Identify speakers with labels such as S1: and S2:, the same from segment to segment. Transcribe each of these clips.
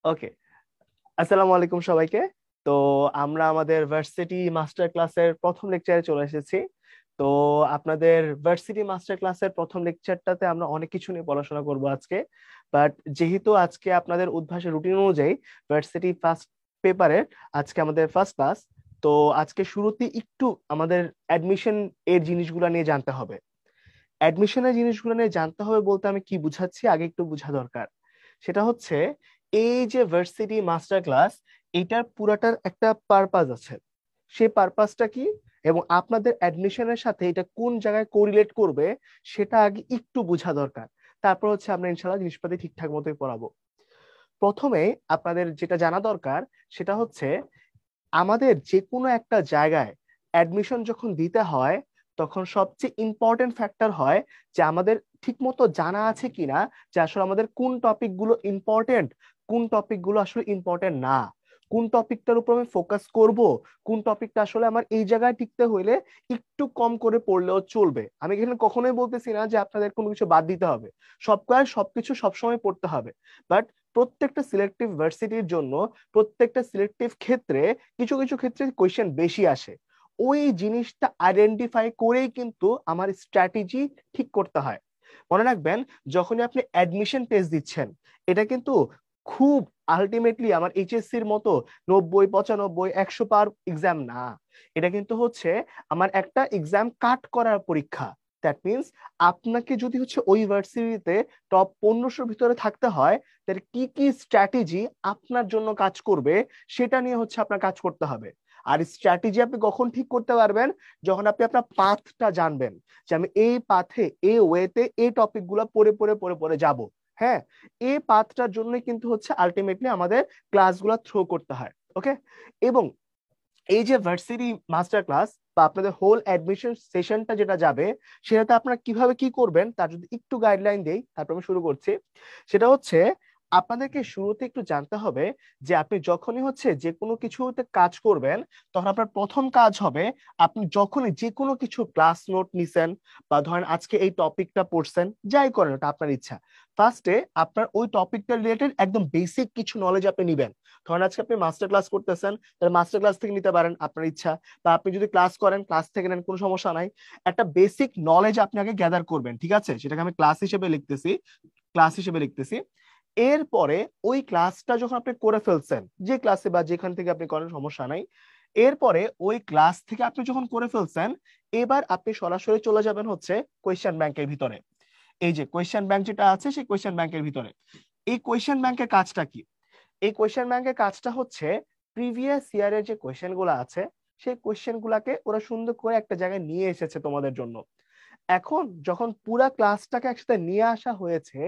S1: ওকে, আসসালামু আলাইকুম সবাইকে। তো আমরা আমাদের ভার্সিটি মাস্টার ক্লাসের প্রথম লেকচারে চলে এসেছি। তো আপনাদের ভার্সিটি মাস্টার ক্লাসের প্রথম লেকচারটাতে আমরা অনেক কিছু নিয়ে পড়াশোনা করব আজকে। বাট যেহেতু আজকে আপনাদের উদ্ভাসের রুটিন অনুযায়ী ভার্সিটি ফার্স্ট পেপারের আজকে আমাদের ফার্স্ট ক্লাস, তো আজকে শুরুতে একটু আমাদের অ্যাডমিশন এর জিনিসগুলো নিয়ে জানতে হবে। অ্যাডমিশনের জিনিসগুলো নিয়ে জানতে হবে বলতে আমি কি বুঝাচ্ছি আগে একটু বোঝা দরকার। সেটা হচ্ছে, এই যে ভার্সিটি মাস্টার ক্লাস, এটার পুরাটার একটা পারপাস আছে। সেই পারপাসটা কি এবং আপনাদের অ্যাডমিশনের সাথে এটা কোন জায়গায় কোরিলেট করবে সেটা আগে একটু বোঝা দরকার। তারপর হচ্ছে আমরা ইনশাল্লাহ জিনিসপাতি ঠিকঠাক মতোই পড়াবো। প্রথমে আপনাদের যেটা জানা দরকার সেটা হচ্ছে, আমাদের যে কোনো একটা জায়গায় অ্যাডমিশন যখন দিতে হয় তখন সবচেয়ে ইম্পর্টেন্ট ফ্যাক্টর হয় যে আমাদের ঠিকমতো জানা আছে কিনা যে আসলে আমাদের কোন টপিক গুলো ইম্পর্টেন্ট, কোন টপিক গুলো আসলে ইম্পর্টেন্ট না, কোন টপিকটার উপর আমি ফোকাস করব, কোন টপিকটা আসলে আমার এই জায়গায় টিকতে হইলে একটু কম করে পড়লেও চলবে। আমি এখানে কখনোই বলতেছি না যে আপনাদের কোনো কিছু বাদ দিতে হবে, সবকিছু সবসময় পড়তে হবে। বাট প্রত্যেকটা সিলেক্টিভ ভার্সিটির জন্য, প্রত্যেকটা সিলেক্টিভ ক্ষেত্রে কিছু কিছু ক্ষেত্রে কোয়েশ্চেন বেশি আসে। ওই জিনিসটা আইডেন্টিফাই করেই কিন্তু আমার স্ট্র্যাটেজি ঠিক করতে হয়। মনে রাখবেন, যখনই আপনি অ্যাডমিশন টেস্ট দিচ্ছেন, এটা কিন্তু খুব আলটিমেটলি আমার এইচএসসির মতো 90 95 100 পার এক্সাম না। এটা কিন্তু হচ্ছে আমার একটা এক্সাম কাট করার পরীক্ষা। দ্যাট মিনস আপনাকে যদি হচ্ছে ওই ভার্সিটিতে টপ 1500 ভিতরে থাকতে হয়, তাহলে কি কি স্ট্র্যাটেজি আপনার জন্য কাজ করবে সেটা নিয়ে হচ্ছে আপনার কাজ করতে হবে। আর স্ট্র্যাটেজি আপনি কখন ঠিক করতে পারবেন? যখন আপনি আপনার পাথটা জানবেন, যে আমি এই পাথে, এই ওয়েতে এই টপিক গুলা পড়ে পড়ে পড়ে পড়ে যাব। হ্যাঁ, এই পাথটার জন্য কিন্তু হচ্ছে আলটিমেটলি আমাদের ক্লাসগুলো থ্রো করতে হয়। ওকে, এবং এই যে ভার্সিটি মাস্টার ক্লাস বা আপনাদের হোল অ্যাডমিশন সেশনটা যেটা যাবে, সেটাতে আপনারা কিভাবে কি করবেন তার যদি একটু গাইডলাইন দেই, তারপর আমি শুরু করছি। সেটা হচ্ছে, আপনাদেরকে শুরুতে একটু জানতে হবে যে আপনি যখনই হচ্ছে যে কোনো কিছুতে কাজ করবেন, তখন আপনার প্রথম কাজ হবে, আপনি যখনই যে কোনো কিছু ক্লাস নোট নিছেন বা ধরেন আজকে এই টপিকটা পড়ছেন, যাই করেন ওটা আপনার ইচ্ছা, ফার্স্টে আপনার ওই টপিকটা রিলেটেড একদম বেসিক কিছু নলেজ আপনি নিবেন। ধরেন আজকে আপনি মাস্টার ক্লাস করতেছেন, তাহলে মাস্টার ক্লাস থেকে নিতে পারেন আপনার ইচ্ছা, বা আপনি যদি ক্লাস করেন ক্লাস থেকে নেন, কোনো সমস্যা নাই। একটা বেসিক নলেজ আপনি আগে গ্যাদার করবেন, ঠিক আছে? সেটাকে আমি ক্লাস হিসেবে লিখতেছি। এরপরে ওই ক্লাসটা যখন আপনি করে ফেলছেন, যে ক্লাসে বা যেখান থেকে আপনি করেন সমস্যা নাই, এরপরে ওই ক্লাস থেকে আপনি যখন করে ফেলছেন, এবার আপনি সরাসরি চলে যাবেন হচ্ছে কোয়েশ্চেন ব্যাংকের ভিতরে। এই যে কোয়েশ্চেন ব্যাংক যেটা আছে, সেই কোয়েশ্চেন ব্যাংকের ভিতরে এই কোয়েশ্চেন ব্যাংকের কাজটা কি? এই কোয়েশ্চেন ব্যাংকের কাজটা হচ্ছে, প্রিভিয়াস ইয়ারের যে কোয়েশ্চেন গুলো আছে, সেই কোয়েশ্চেন গুলাকে ওরা সুন্দর করে একটা জায়গায় নিয়ে এসেছে তোমাদের জন্য। এখন যখন পুরা ক্লাসটাকে একসাথে নিয়ে আসা হয়েছে,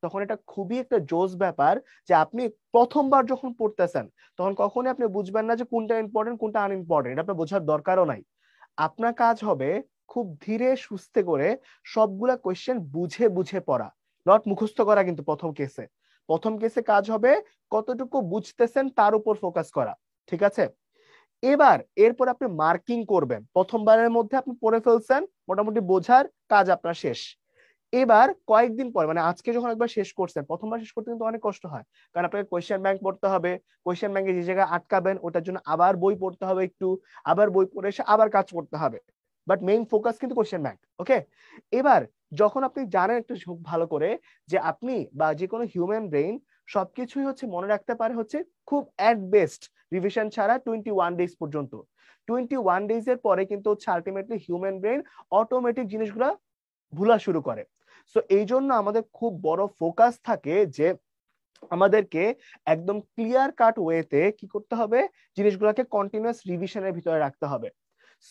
S1: তখন এটা খুবই একটা জোস ব্যাপার যে আপনি প্রথমবার যখন পড়তেছেন, তখন কখনোই আপনি বুঝবেন না যে কোনটা ইম্পর্টেন্ট কোনটা আনইম্পর্টেন্ট, এটা আপনার বোঝার দরকারও নাই। আপনার কাজ হবে খুব ধীরে সুস্থে করে সবগুলা কোয়েশ্চেন বুঝে বুঝে পড়া, নট মুখস্থ করা। কিন্তু প্রথম কেসে কাজ হবে কতটুকু বুঝতেছেন তার উপর ফোকাস করা, ঠিক আছে? এবার এরপর আপনি মার্কিং করবেন, প্রথমবারের মধ্যে আপনি পড়ে ফেলছেন, মোটামুটি বোঝার কাজ আপনার শেষ। এবার কয়েকদিন পর, মানে আজকে যখন একবার শেষ করছেন, প্রথমবার শেষ করতে কিন্তু অনেক কষ্ট হয়, কারণ আপনাকে কোয়েশ্চেন ব্যাংক পড়তে হবে। কোয়েশ্চেন ব্যাংকে যে জায়গায় আটকাবেন ওটার জন্য আবার বই পড়তে হবে একটু, আবার বই পড়ে এসে আবার কাজ করতে হবে। বাট মেইন ফোকাস কিন্তু কোয়েশ্চেন ব্যাংক। ওকে, এবার যখন আপনি জানেন একটু খুব ভালো করে যে আপনি বা যে কোনো হিউম্যান ব্রেইন সবকিছুই হচ্ছে মনে রাখতে পারে হচ্ছে খুব অ্যাট বেস্ট রিভিশন ছাড়া 21 ডেজ পর্যন্ত। 21 ডেজ এর পরে কিন্তু হচ্ছে আলটিমেটলি হিউম্যান ব্রেন অটোমেটিক জিনিসগুলা ভুলা শুরু করে। সো এই জন্য আমাদের খুব বড় ফোকাস থাকে যে আমাদেরকে একদম ক্লিয়ার কাট ওয়েতে কি করতে হবে, জিনিসগুলোকে কন্টিনিউয়াস রিভিশনের ভিতরে রাখতে হবে।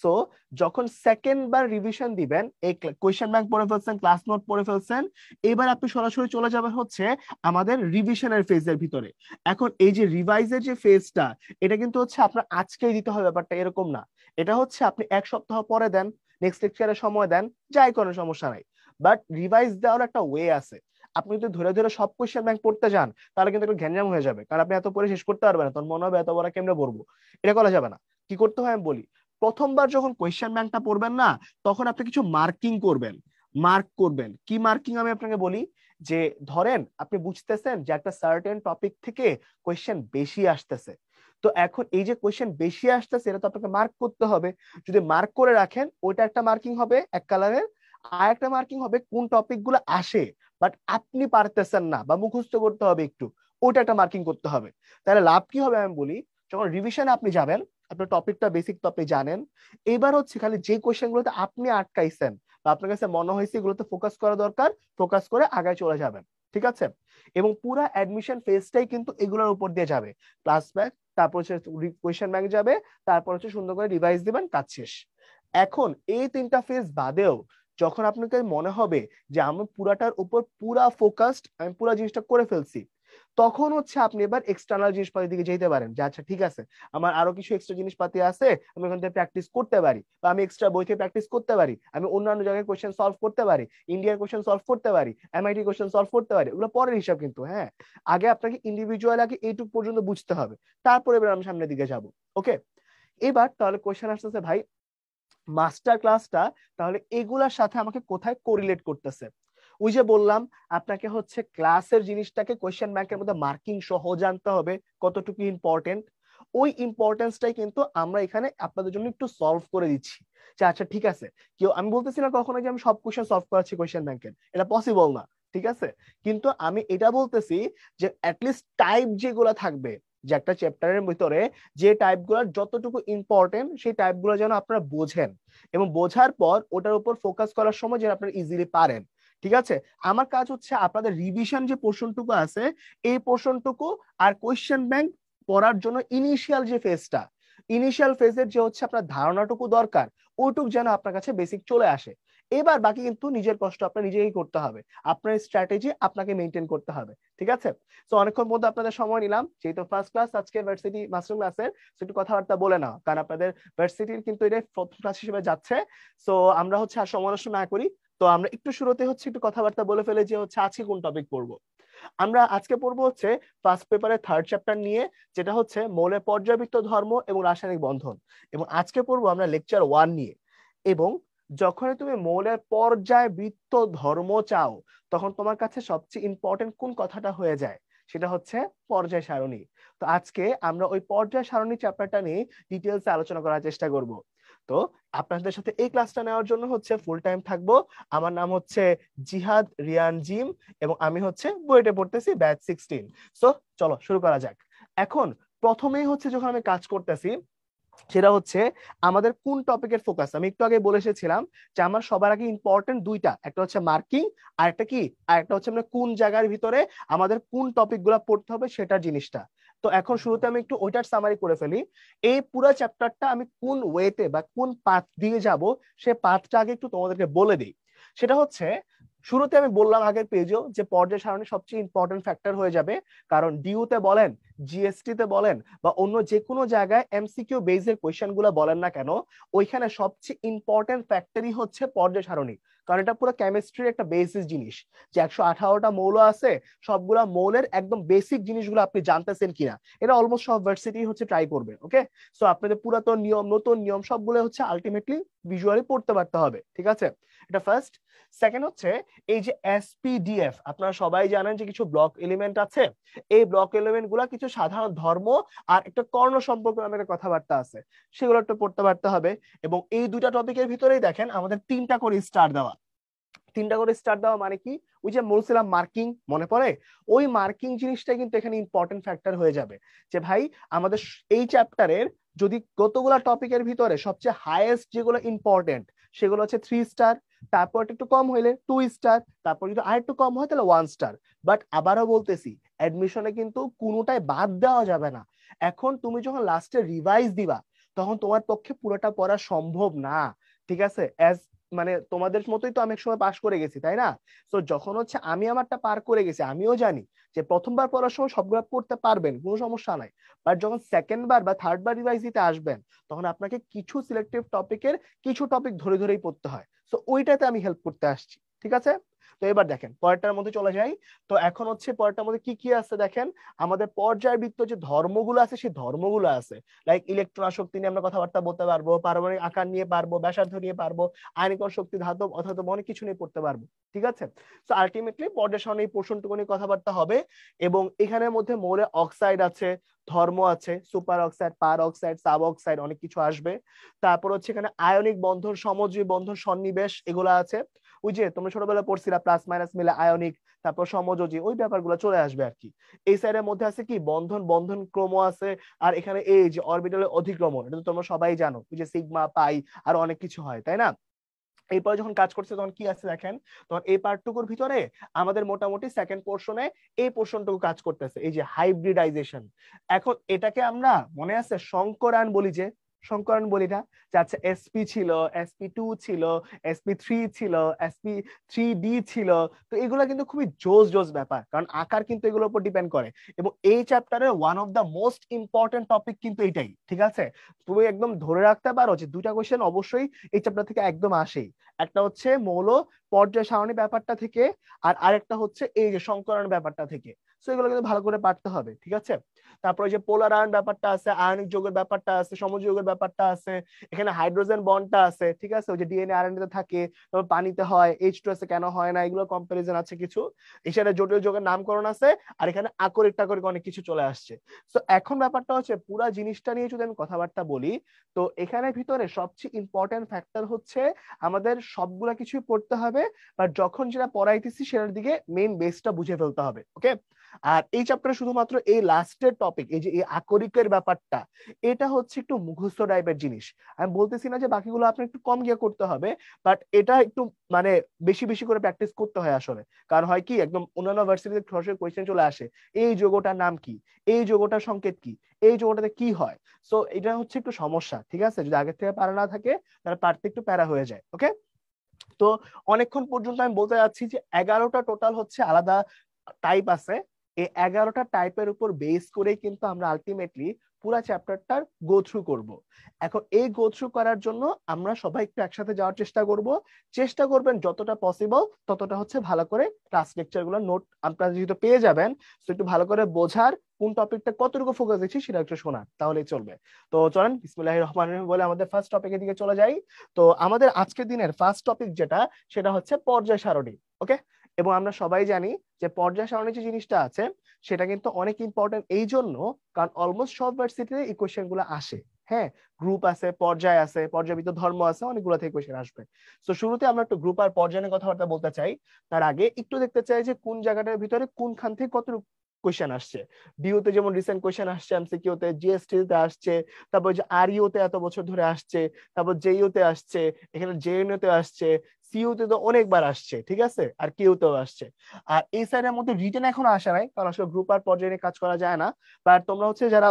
S1: সো যখন সেকেন্ড বার রিভিশন দিবেন, এই কোয়েশ্চেন ব্যাংক পড়ে ফেলছেন, ক্লাস নোট পড়ে ফেলছেন, এবার আপনি সরাসরি চলে যাবেন হচ্ছে আমাদের রিভিশনের ফেজের ভিতরে। এখন এই যে রিভাইজের যে ফেজটা, এটা কিন্তু হচ্ছে আপনার আজকেই দিতে হবে ব্যাপারটা এরকম না। এটা হচ্ছে আপনি এক সপ্তাহ পরে দেন, নেক্সট লেকচারে সময় দেন, যাই কোনো সমস্যা নাই। বাট রিভাইজ দেওয়ার একটা ওয়ে আছে। আপনি যদি ধরে ধরে সব কোয়েশ্চেন ব্যাংক পড়তে যান, তাহলে কিন্তু একটু ঘ্যানজাম হয়ে যাবে, কারণ আপনি এত পরে শেষ করতে পারবেন না, তখন মনে হবে এত বড় কেমনে পড়বো। এটা করা যাবে না। কি করতে হয় আমি বলি, প্রথমবার যখন কোয়েশ্চেন ব্যাংকটা পড়বেন না, তখন আপনি কিছু মার্কিং করবেন। মার্ক করবেন কি মার্কিং, আমি আপনাকে বলি। যে ধরেন আপনি বুঝতেছেন যে একটা সার্টেন টপিক থেকে কোয়েশ্চেন বেশি আসতেছে, তো এখন এই যে কোয়েশ্চেন বেশি আসতেছে এটা তো আপনাকে মার্ক করতে হবে। যদি মার্ক করে রাখেন ওইটা একটা মার্কিং হবে এক কালারের, আর একটা মার্কিং হবে কোন টপিক গুলো আসে বাট আপনি পারতেছেন না বা মুখস্থ করতে হবে একটু, ওইটা একটা মার্কিং করতে হবে। তাহলে লাভ কি হবে আমি বলি, যখন রিভিশনে আপনি যাবেন আপনার টপিকটা বেসিক তো আপনি জানেন, এবার হচ্ছে খালি যে কোয়েশ্চেন গুলোতে আপনি আটকাইছেন বা আপনার কাছে মনে হয়েছে এগুলোতে ফোকাস করা দরকার, ফোকাস করে আগায় চলে যাবেন। ঠিক আছে? এবং পুরা অ্যাডমিশন ফেজটাই কিন্তু এগুলোর উপর দিয়ে যাবে, ক্লাস ব্যাক, তারপর হচ্ছে কোয়েশ্চেন ব্যাংক যাবে, তারপর হচ্ছে সুন্দর করে রিভাইজ দিবেন, কাজ শেষ। এখন এই তিনটা ফেজ বাদেও যখন আপনাকে মনে হবে যে আমি পুরাটার উপর পুরা ফোকাসড, আমি পুরা জিনিসটা করে ফেলছি, তখন হচ্ছে আপনি এবার এক্সটার্নাল জিনিসপাতির দিকে যেতে পারেন যে আচ্ছা ঠিক আছে আমার আরো কিছু এক্সট্রা জিনিসপাতি আছে, আমি ওখান থেকে প্র্যাকটিস করতে পারি, বা আমি এক্সট্রা বই থেকে প্র্যাকটিস করতে পারি, আমি অন্যান্য জায়গায় কোশ্চেন সলভ করতে পারি, ইন্ডিয়ার কোশ্চেন সলভ করতে পারি, এমআইটি কোশ্চেন সলভ করতে পারি, ওগুলো পরের হিসাব কিন্তু। হ্যাঁ, আগে আপনাকে ইন্ডিভিজুয়াল আগে এইটুকু পর্যন্ত বুঝতে হবে, তারপরে এবার আমি সামনের দিকে যাব। ওকে, এবার তাহলে কোশ্চেন আসতেছে ভাই মাস্টার ক্লাসটা তাহলে এগুলার সাথে আমাকে কোথায় কোরিলেট করতেছে। ওই যে বললাম আপনাকে হচ্ছে ক্লাসের জিনিসটাকে কোয়েশ্চেন ব্যাংকের মধ্যে মার্কিং সহ জানতে হবে কতটুকু ইম্পর্টেন্ট, ওই ইম্পর্টেন্সটাই কিন্তু আমরা এখানে আপনাদের জন্য একটু সলভ করে দিচ্ছি। যে আচ্ছা ঠিক আছে, কেউ, আমি বলতেছি না কখনো যে আমি সব কোয়েশ্চেন সলভ করাচ্ছি কোয়েশ্চেন ব্যাংকের, এটা পসিবল না, ঠিক আছে, কিন্তু আমি এটা বলতেছি যে অ্যাটলিস্ট টাইপ যেগুলো থাকবে, যে একটা চ্যাপ্টারের ভিতরে যে টাইপগুলো যতটুকু ইম্পর্টেন্ট সেই টাইপগুলো যেন আপনারা বোঝেন, এবং বোঝার পর ওটার উপর ফোকাস করার সময় যেন আপনারা ইজিলি পারেন। ঠিক আছে? আমার কাজ হচ্ছে আপনাদের রিভিশন যে পোর্শনটুকু আছে এই পোর্শনটুকু আর কোয়েশ্চেন ব্যাংক পড়ার জন্য ইনিশিয়াল যে ফেজটা, ইনিশিয়াল ফেজের যে হচ্ছে আপনার ধারণাটুকু দরকার ওইটুকু যেন আপনার কাছে বেসিক চলে আসে। এবার বাকি কিন্তু নিজের কষ্ট আপনার নিজেই করতে হবে, আপনার স্ট্র্যাটেজি আপনাকে মেনটেন করতে হবে। ঠিক আছে? তো অনেকক্ষণ মধ্যে আপনাদের সময় নিলাম, যেহেতু ফার্স্ট ক্লাস আজকে ভার্সিটি মাস্টার ক্লাসের, একটু কথাবার্তা বলে নাও, কারণ আপনাদের ভার্সিটির কিন্তু এটা প্রথম ক্লাস হিসেবে যাচ্ছে। তো আমরা হচ্ছে আর সময় নষ্ট না করি, তো আমরা একটু শুরুতে হচ্ছে একটু কথাবার্তা বলে ফেলে যে হচ্ছে আজকে কোন টপিক পড়বো। আমরা আজকে পড়বো হচ্ছে ফার্স্ট পেপারের থার্ড চ্যাপ্টার নিয়ে, যেটা হচ্ছে মৌলের পর্যায়বৃত্ত ধর্ম এবং রাসায়নিক বন্ধন, এবং আজকে পড়বো আমরা লেকচার 1 নিয়ে। এবং যখন তুমি মৌলের পর্যায়বৃত্ত ধর্ম চাও তখন তোমার কাছে সবচেয়ে ইম্পর্টেন্ট কোন কথাটা হয়ে যায়, সেটা হচ্ছে পর্যায় সারণী। তো আজকে আমরা ওই পর্যায় সারণী চ্যাপ্টারটা নিয়ে ডিটেলসে আলোচনা করার চেষ্টা করব। তো আপনাদের সাথে এই ক্লাসটা নেওয়ার জন্য হচ্ছে ফুল টাইম থাকবো। আমার নাম হচ্ছে জিহাদ রিয়ান জিম, এবং আমি হচ্ছে বুয়েটে পড়তেছি ব্যাচ 16। সো চলো শুরু করা যাক। এখন প্রথমেই হচ্ছে যখন আমি কাজ করতেছি সেটা হচ্ছে আমাদের কোন টপিকের ফোকাস। আমি একটু আগে বলে এসেছিলাম যে আমার সবার আগে ইম্পর্টেন্ট দুইটা, একটা হচ্ছে মার্কিং, আর একটা কি, আর একটা হচ্ছে আমরা কোন জায়গার ভিতরে আমাদের কোন টপিক গুলা পড়তে হবে সেটার জিনিসটা। তো এখন শুরুতে আমি একটু ওইটার সামারি করে ফেলি। এই পুরো চ্যাপ্টারটা আমি কোন ওয়েতে বা কোন পাথ দিয়ে যাব সে পাথটা আগে একটু তোমাদেরকে বলে দিই। সেটা হচ্ছে শুরুতে আমি বললাম আগের পেজেও যে পর্যায় সারণী সবচেয়ে ইম্পর্টেন্ট ফ্যাক্টর হয়ে যাবে, কারণ ডিইউতে বলেন, জিএসটি তে বলেন, বা অন্য যে কোনো জায়গায় এমসিকিউ বেসের কোয়েশ্চেন গুলো বলেন না কেন, ওইখানে সবচেয়ে ইম্পর্টেন্ট ফ্যাক্টরই হচ্ছে পর্যায় সারণী। কারণ এটা পুরো কেমিস্ট্রির একটা বেসিস জিনিস, যে 118টা মৌল আছে, সবগুলা মৌলের একদম বেসিক জিনিসগুলো আপনি জানতেছেন কিনা, এটা অলমোস্ট সব ভার্সিটি হচ্ছে ট্রাই করবে। ওকে, সো আপনাদের পুরাতন নিয়ম নতুন নিয়ম সবগুলো হচ্ছে আলটিমেটলি ভিজুয়ালি পড়তে পারতে হবে। ঠিক আছে? এটা ফার্স্ট। সেকেন্ড হচ্ছে এই যে এসপিডিএফ, আপনারা সবাই জানেন যে কিছু ব্লক এলিমেন্ট আছে, এই ব্লক এলিমেন্ট গুলা কিছু সাধারণ ধর্ম আর একটা কর্ণ সম্পর্ক নামে একটা কথাবার্তা আছে, সেগুলো একটু পড়তে পারতে হবে। এবং এই দুইটা টপিকের ভিতরেই দেখেন আমাদের তিনটা করে স্টার দেওয়া। তিনটা করে স্টার দেওয়া মানে কি, ওই যে বলছিলাম মার্কিং, মনে পড়ে? ওই মার্কিং জিনিসটা কিন্তু এখানে ইম্পর্টেন্ট ফ্যাক্টর হয়ে যাবে, যে ভাই আমাদের এই চ্যাপ্টারের যদি কতগুলা টপিকের ভিতরে সবচেয়ে হাইয়েস্ট যেগুলো ইম্পর্টেন্ট সেগুলো হচ্ছে 3 স্টার, তারপর একটু কম হইলে 2 স্টার, তারপর যদি আর একটু কম হয় তাহলে 1 স্টার। বাট আবারও বলতেছি অ্যাডমিশনে কিন্তু কোনোটাই বাদ দেওয়া যাবে না। এখন তুমি যখন লাস্টে রিভাইজ দিবা তখন তোমার পক্ষে পুরোটা পড়া সম্ভব না। ঠিক আছে? অ্যাজ মানে তোমাদের মতোই তো আমি এক সময় পাশ করে গেছি, তাই না? তো যখন হচ্ছে আমি আমারটা পার করে গেছি, আমিও জানি যে প্রথমবার পড়ার সময় সবগুলো পড়তে পারবেন, কোনো সমস্যা নাই। বাট যখন সেকেন্ড বার বা থার্ড বার রিভাইজ দিতে আসবেন তখন আপনাকে কিছু সিলেক্টিভ টপিকের কিছু টপিক ধরে ধরেই পড়তে হয়। তো ওইটাতে আমি হেল্প করতে আসছি। ঠিক আছে? তো এবার দেখেন পরেরটার মধ্যে চলে যাই। তো এখন হচ্ছে পরেরটার মধ্যে কি কি আছে দেখেন, আমাদের পর্যায়বৃত্ত যে ধর্মগুলো আছে সেই ধর্মগুলো আছে, লাইক ইলেকট্রন আসক্তি নিয়ে আমরা কথাবার্তা বলতে পারবো, পারমাণবিক আকার নিয়ে পারবো, ব্যাসার্ধ নিয়ে পারবো, আয়নিকণ শক্তি, ধাতব অধাতব অনেক কিছু নিয়ে পড়তে পারবো। ঠিক আছে? তো আলটিমেটলি পর্যায় সারণী এই পোর্শনটুকু নিয়ে কথাবার্তা হবে। এবং এখানের মধ্যে মৌলের অক্সাইড আছে, ধর্ম আছে, সুপার অক্সাইড, পার অক্সাইড, সাব অক্সাইড অনেক কিছু আসবে। তারপর হচ্ছে এখানে আয়নিক বন্ধন, সমযোজী বন্ধন, সন্নিবেশ এগুলো আছে। ওই যে তোমরা ছোটবেলায় পড়ছিলা প্লাস মাইনাস মিলে আয়নিক, তারপর সমযোজী, ওই ব্যাপারগুলো চলে আসবে আর কি। এই সাইডের মধ্যে আছে কি বন্ধন, বন্ধন ক্রম আছে। আর এখানে এই যে অরবিটালের অধিক্রমণ, এটা তো তোমরা সবাই জানো, ওই যে সিগমা পাই আর অনেক কিছু হয়, তাই না? এরপরে যখন কাজ করছে তখন কি আছে দেখেন, তখন এই পার্টটুকুর ভিতরে আমাদের মোটামুটি সেকেন্ড পোর্শনে এই পোর্শনটুকু কাজ করতেছে, এই যে হাইব্রিডাইজেশন। এখন এটাকে আমরা মনে আছে সংকরায়ন বলি, যে সংকরায়ন বলি না, যে আচ্ছা এসপি ছিল, sp2 ছিল, sp3 ছিল, sp3d ছিল। তো এগুলো কিন্তু খুবই জোস জোস ব্যাপার, কারণ আকার কিন্তু এগুলোর উপর ডিপেন্ড করে। এবং এই চ্যাপ্টারের one of the most important topic কিন্তু এটাই। ঠিক আছে? তুমি একদম ধরে রাখতে পারো যে দুইটা কোশ্চেন অবশ্যই এই চ্যাপ্টার থেকে একদম আসেই। একটা হচ্ছে মৌল পর্যায় সারণী ব্যাপারটা থেকে, আর আরেকটা হচ্ছে এই যে সংকরণ ব্যাপারটা থেকে। সো এগুলো কিন্তু ভালো করে পারতে হবে। ঠিক আছে? তারপরে যে পোলার আয়ন ব্যাপারটা আছে, আয়নিক যৌগের ব্যাপারটা আছে, সমযোগের ব্যাপারটা আছে, এখানে হাইড্রোজেন বন্ডটা আছে। ঠিক আছে? ওই যে ডিএনএ আরএনএ তে থাকে, তারপর পানিতে হয়, H2S এ কেন হয় না, এগুলো কম্পারিজন আছে কিছু। এখানে জটিল যৌগের নামকরণ আছে, আর এখানে আকরিক টাকরিক অনেক কিছু চলে আসছে। তো এখন ব্যাপারটা হচ্ছে পুরো জিনিসটা নিয়ে যদি আমি কথাবার্তা বলি, তো এখানে ভিতরে সবচেয়ে ইম্পর্টেন্ট ফ্যাক্টর হচ্ছে আমাদের সবগুলা কিছুই পড়তে হবে, বাট যখন যেটা পড়াইতেছি সেটার দিকে মেইন বেসটা বুঝে ফেলতে হবে। ওকে? আর এই চ্যাপ্টারে শুধুমাত্র এই লাস্টের টপিক, এই যে এই আকরিকের ব্যাপারটা, এটা হচ্ছে একটু মুখস্থ টাইপের জিনিস। আমি বলতেছি না যে বাকিগুলো আপনার একটু কম গিয়ে করতে হবে, বাট এটা একটু মানে বেশি বেশি করে প্র্যাকটিস করতে হয় আসলে। কারণ হয় কি, একদম অন্যান্য ভার্সিটিতে সরাসরি কোয়েশ্চেন চলে আসে, এই যৌগটার নাম কি, এই যৌগটার সংকেত কি, এই যৌগটাতে কি হয়। সো এটা হচ্ছে একটু সমস্যা। ঠিক আছে? যদি আগে থেকে প্যারা না থাকে তাহলে পারতে একটু প্যারা হয়ে যায়। ওকে? তো অনেকক্ষণ পর্যন্ত আমি বলতে যাচ্ছি যে 11টা টোটাল হচ্ছে আলাদা টাইপ আছে। এই 11টা টাইপের উপর বেস করেই কিন্তু আমরা আলটিমেটলি পুরো চ্যাপ্টারটার গো থ্রু করব। এখন এই গো থ্রু করার জন্য আমরা সবাই একটু একসাথে যাওয়ার চেষ্টা করব। চেষ্টা করবেন যতটা পসিবল ততটা হচ্ছে ভালো করে ক্লাস লেকচার গুলো নোট আপনারা যেহেতু পেয়ে যাবেন, তো একটু ভালো করে বোঝার, কোন টপিকটা কতটুকু ফোকাস দিচ্ছি সেটা একটু শোনার, তাহলেই চলবে। তো চলেন বিসমিল্লাহির রহমানির রহিম বলে আমাদের ফার্স্ট টপিকের দিকে চলে যাই। তো আমাদের আজকের দিনের ফার্স্ট টপিক যেটা, সেটা হচ্ছে পর্যায় সারণী। ওকে? এবং আমরা সবাই জানি যে পর্যায় সারণী যে জিনিসটা আছে সেটা কিন্তু অনেক ইম্পর্টেন্ট এই জন্য, কারণ অলমোস্ট সব ভার্সিটিতে এই কোশ্চেন গুলো আসে। হ্যাঁ, গ্রুপ আছে, পর্যায় আছে, পর্যায়বৃত্ত ধর্ম আছে, অনেকগুলো থেকে কোশ্চেন আসবে। তো শুরুতে আমরা একটু গ্রুপ আর পর্যায়ের কথাবার্তা বলতে চাই। তার আগে একটু দেখতে চাই যে কোন জায়গাটার ভিতরে কোনখান থেকে কত কোশ্চেন আসছে। ডিউতে যেমন রিসেন্ট কোশ্চেন আসছে, এমসিকিউ তে, জিএসটি তে আসছে, তারপর যে আরইউ তে এত বছর ধরে আসছে, তারপর জেইউ তে আসছে, এখানে জেএনইউ তে আসছে, সিইউ তে তো অনেকবার আসছে। ঠিক আছে? আর কিউ তেও আসছে। আর এই সাইডের মধ্যে রিটেন এখনো আসে নাই, কারণ আসলে গ্রুপ আর পর্যায়ে নিয়ে কাজ করা যায় না। বাট তোমরা হচ্ছে যারা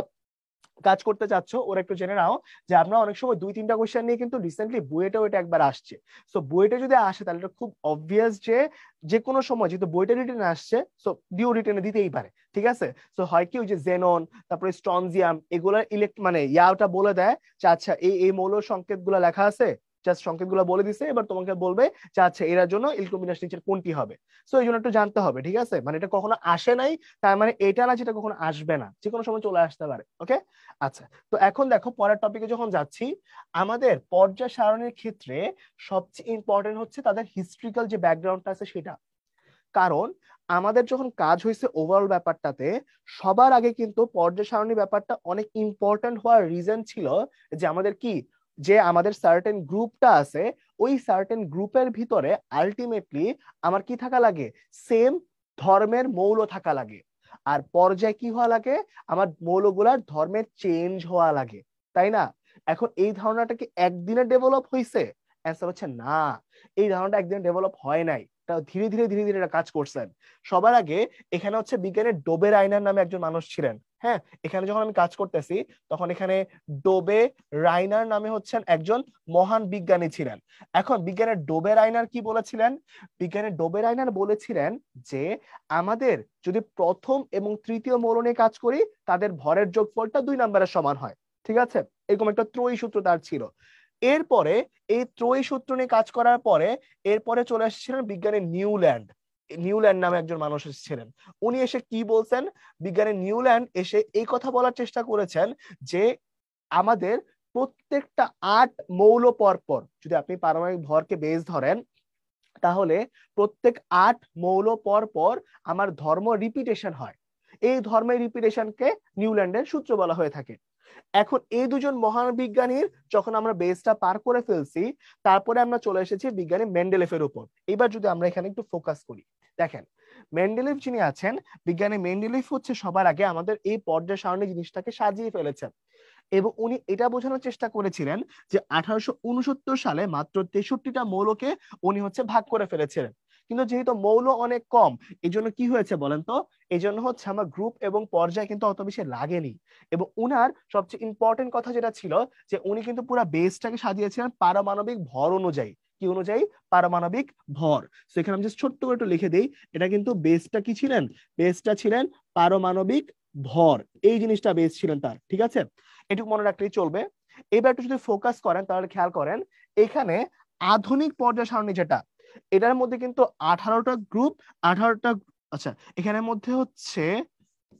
S1: কাজ করতে চাচ্ছ ওরা একটু জেনে নাও যে আমরা অনেক সময় দুই তিনটা কোশ্চেন নিয়ে কিন্তু রিসেন্টলি বুয়েটেও এটা একবার আসছে। সো বুয়েটে যদি আসে তাহলে এটা খুব অবভিয়াস যে যে কোনো সময় যেহেতু বুয়েটে রিটেনে আসছে, সো ডিও রিটেনে দিতেই পারে। ঠিক আছে? সো হয় কি, ওই যে জেনন, তারপরে স্ট্রনজিয়াম, এগুলোর মানে ইয়াটা বলে দেয় যে আচ্ছা এই এই মৌল সংকেত গুলো লেখা আছে, জাস্ট সংকেত গুলো বলে দিছে, এবার তোমাকে বলবে যে আচ্ছা এর জন্য ইলকোমিনাস নিচের কোনটি হবে। সো এই জন্য একটু জানতে হবে। ঠিক আছে? মানে এটা কখনো আসে নাই তার মানে এটা না যেটা কখনো আসবে না, যে কোনো সময় চলে আসতে পারে। ওকে? আচ্ছা, তো এখন দেখো পরের টপিকে যখন যাচ্ছি, আমাদের পর্যায় সারণীর ক্ষেত্রে সবচেয়ে ইম্পর্টেন্ট হচ্ছে তাদের হিস্ট্রিক্যাল যে ব্যাকগ্রাউন্ডটা আছে সেটা। কারণ আমাদের যখন কাজ হয়েছে ওভারঅল ব্যাপারটাতে, সবার আগে কিন্তু পর্যায় সারণী ব্যাপারটা অনেক ইম্পর্টেন্ট হওয়ার রিজন ছিল যে আমাদের কি, যে আমাদের সার্টেন গ্রুপটা আছে, ওই সার্টেন গ্রুপের ভিতরে আলটিমেটলি আমার কি থাকা লাগে, সেম ধর্মের মৌল থাকা লাগে। আর পর্যায়ে কি হওয়া লাগে, আমার মৌলগুলার ধর্মের চেঞ্জ হওয়া লাগে। তাই না? এখন এই ধারণাটা কি একদিনে ডেভেলপ হয়েছে? অ্যান্সার হচ্ছে না, এই ধারণাটা একদিনে ডেভেলপ হয় নাই, ধীরে ধীরে ধীরে ধীরে কাজ করছেন। সবার আগে এখানে হচ্ছে বিজ্ঞানের ডোবে রাইনার নামে একজন মানুষ ছিলেন। হ্যাঁ, এখানে যখন আমি কাজ করতেছি তখন এখানে ডোবে রাইনার নামে হচ্ছেন একজন মহান বিজ্ঞানী ছিলেন। এখন বিজ্ঞানের ডোবে রাইনার কি বলেছিলেন? বিজ্ঞানের ডোবে রাইনার বলেছিলেন যে আমাদের যদি প্রথম এবং তৃতীয় মৌল নিয়ে কাজ করি তাদের ভরের যোগফলটা 2 নম্বরের সমান হয়। ঠিক আছে? এরকম একটা ত্রয়ী সূত্র তার ছিল। এরপরে এই ত্রয়ী সূত্র নিয়ে কাজ করার পরে এরপরে চলে এসেছিলেন বিজ্ঞানী নিউল্যান্ড। নিউল্যান্ড নামে একজন মানুষ এসেছিলেন। উনি এসে কি বলছেন, বিজ্ঞানী নিউল্যান্ড এসে এই কথা বলার চেষ্টা করেছেন যে আমাদের প্রত্যেকটা 8 মৌল পর পর, যদি আপনি পারমাণবিক ভরকে বেস ধরেন, তাহলে প্রত্যেক 8 মৌল পর পর আমার ধর্ম রিপিটেশন হয়। এই ধর্মের রিপিটেশনকে নিউল্যান্ডের সূত্র বলা হয়ে থাকে। এখন এই দুজন মহান বিজ্ঞানীর যখন আমরা বেসটা পার করে ফেলছি, তারপরে আমরা চলে এসেছি বিজ্ঞানী মেন্ডেলেফের উপর। এবার যদি আমরা এখানে একটু ফোকাস করি, দেখেন মেন্ডেলেভ যিনি আছেন, বিজ্ঞানী মেন্ডেলেভ হচ্ছে সবার আগে আমাদের এই পর্যায় সারণী জিনিসটাকে সাজিয়ে ফেলেছেন। এবং উনি এটা বোঝানোর চেষ্টা করেছিলেন যে 1869 সালে মাত্র 63টা মৌলকে উনি হচ্ছে ভাগ করে ফেলেছিলেন। কিন্তু যেহেতু মৌল অনেক কম, এই জন্য কি হয়েছে বলেন তো, এই জন্য হচ্ছে আমার গ্রুপ এবং পর্যায় কিন্তু অত বেশি লাগেনি। এবং উনার সবচেয়ে ইম্পর্টেন্ট কথা যেটা ছিল যে উনি কিন্তু পুরো বেসটাকে সাজিয়েছিলেন পারমাণবিক ভর অনুযায়ী। কি অনুযায়ী? পারমাণবিক ভর। তো এখানে আমি জাস্ট ছোট্ট করে একটু লিখে দিই, এটা কিন্তু বেসটা কি ছিলেন, বেসটা ছিলেন পারমাণবিক ভর। এই জিনিসটা বেস ছিলেন তার, ঠিক আছে? এটুকু মনে রাখলেই চলবে। এবার একটু যদি ফোকাস করেন তাহলে খেয়াল করেন, এখানে আধুনিক পর্যায় সারণী যেটা, এটার মধ্যে কিন্তু 18টা গ্রুপ, 18টা, আচ্ছা এখানের মধ্যে হচ্ছে,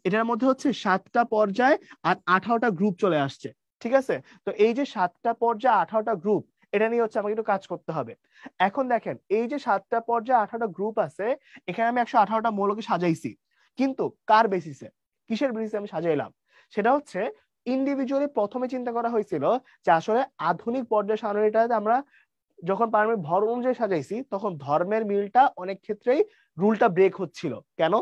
S1: এটার মধ্যে হচ্ছে 7টা পর্যায় আর 18টা গ্রুপ চলে আসছে, ঠিক আছে? তো এই যে 7টা পর্যায় 18টা গ্রুপ, এটা নিয়ে হচ্ছে আমাকে একটু কাজ করতে হবে। এখন দেখেন এই যে 7টা পর্যায় 18টা গ্রুপ আছে, এখানে আমি 118টা মৌলকে সাজাইছি, কিন্তু কার বেসিসে, কিসের বেসিসে আমি সাজাইলাম? সেটা হচ্ছে ইন্ডিভিজুয়ালি প্রথমে চিন্তা করা হয়েছিল যে আসলে আধুনিক পর্যায় সারণীটাতে আমরা যখন পারমাণবিক ভর অনুযায়ী সাজাইছি, তখন ধর্মের মিলটা অনেক ক্ষেত্রেই রুলটা ব্রেক হচ্ছিল। কেন?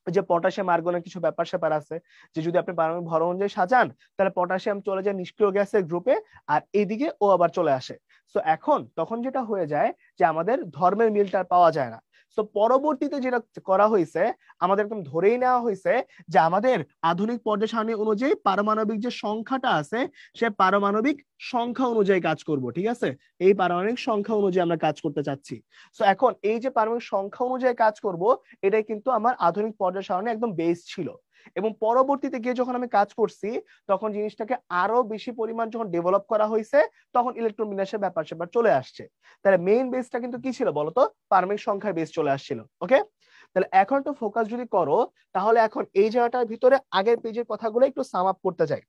S1: যে পটাশিয়াম আর্গনের কিছু ব্যাপার স্যাপার আছে, যে যদি আপনি পারমাণবিক ভর অনুযায়ী সাজান তাহলে পটাশিয়াম চলে যায় নিষ্ক্রিয় গ্যাসের গ্রুপে, আর এদিকে ও আবার চলে আসে। তো এখন তখন যেটা হয়ে যায় যে আমাদের ধর্মের মিলটা পাওয়া যায় না। তো পরবর্তীতে যেটা করা হয়েছে, আমাদের একদম ধরেই নেওয়া হয়েছে যে আমাদের আধুনিক পর্যায় সারণী অনুযায়ী পারমাণবিক যে সংখ্যাটা আছে, সে পারমাণবিক সংখ্যা অনুযায়ী কাজ করব, ঠিক আছে? এই পারমাণবিক সংখ্যা অনুযায়ী আমরা কাজ করতে চাচ্ছি। তো এখন এই যে পারমাণবিক সংখ্যা অনুযায়ী কাজ করব, এটাই কিন্তু আমার আধুনিক পর্যায় সারণী একদম বেস ছিল। এবং পরবর্তীতে গিয়ে যখন আমি কাজ করছি, তখন জিনিসটাকে আরো বেশি পরিমাণ যখন ডেভেলপ করা হয়েছে, তখন ইলেকট্রন বিন্যাসের ব্যাপার স্যাপার চলে আসছে। তাহলে মেইন বেসটা কিন্তু কি ছিল বলতো, পারমাণবিক সংখ্যার বেস চলে আসছিল। ওকে, তাহলে এখন একটু ফোকাস যদি করো, তাহলে এখন এই জায়গাটার ভিতরে আগের পেজের কথাগুলো একটু সাম আপ করতে চাই।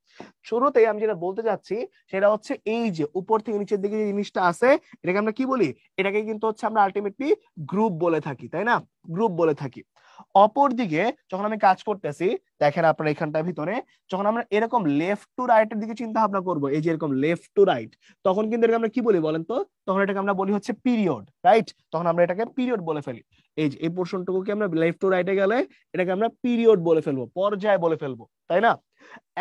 S1: শুরুতেই আমি যেটা বলতে যাচ্ছি সেটা হচ্ছে এই যে উপর থেকে নিচের দিকে যে জিনিসটা আছে, এটাকে আমরা কি বলি, এটাকে কিন্তু হচ্ছে আমরা আলটিমেটলি গ্রুপ বলে থাকি, তাই না? গ্রুপ বলে থাকি। অপর দিকে যখন আমি কাজ করতেছি, দেখেন আপনার এখানটার ভিতরে যখন আমরা এরকম লেফট টু রাইটের দিকে চিন্তা ভাবনা করবো, এই যে এরকম লেফট টু রাইট, তখন কিন্তু এটাকে আমরা কি বলি বলেন তো, তখন এটাকে আমরা বলি হচ্ছে পিরিয়ড, রাইট? তখন আমরা এটাকে পিরিয়ড বলে ফেলি। এই যে এই পোর্শনটুকুকে আমরা লেফট টু রাইটে গেলে এটাকে আমরা পিরিয়ড বলে ফেলবো, পর্যায় বলে ফেলবো, তাই না?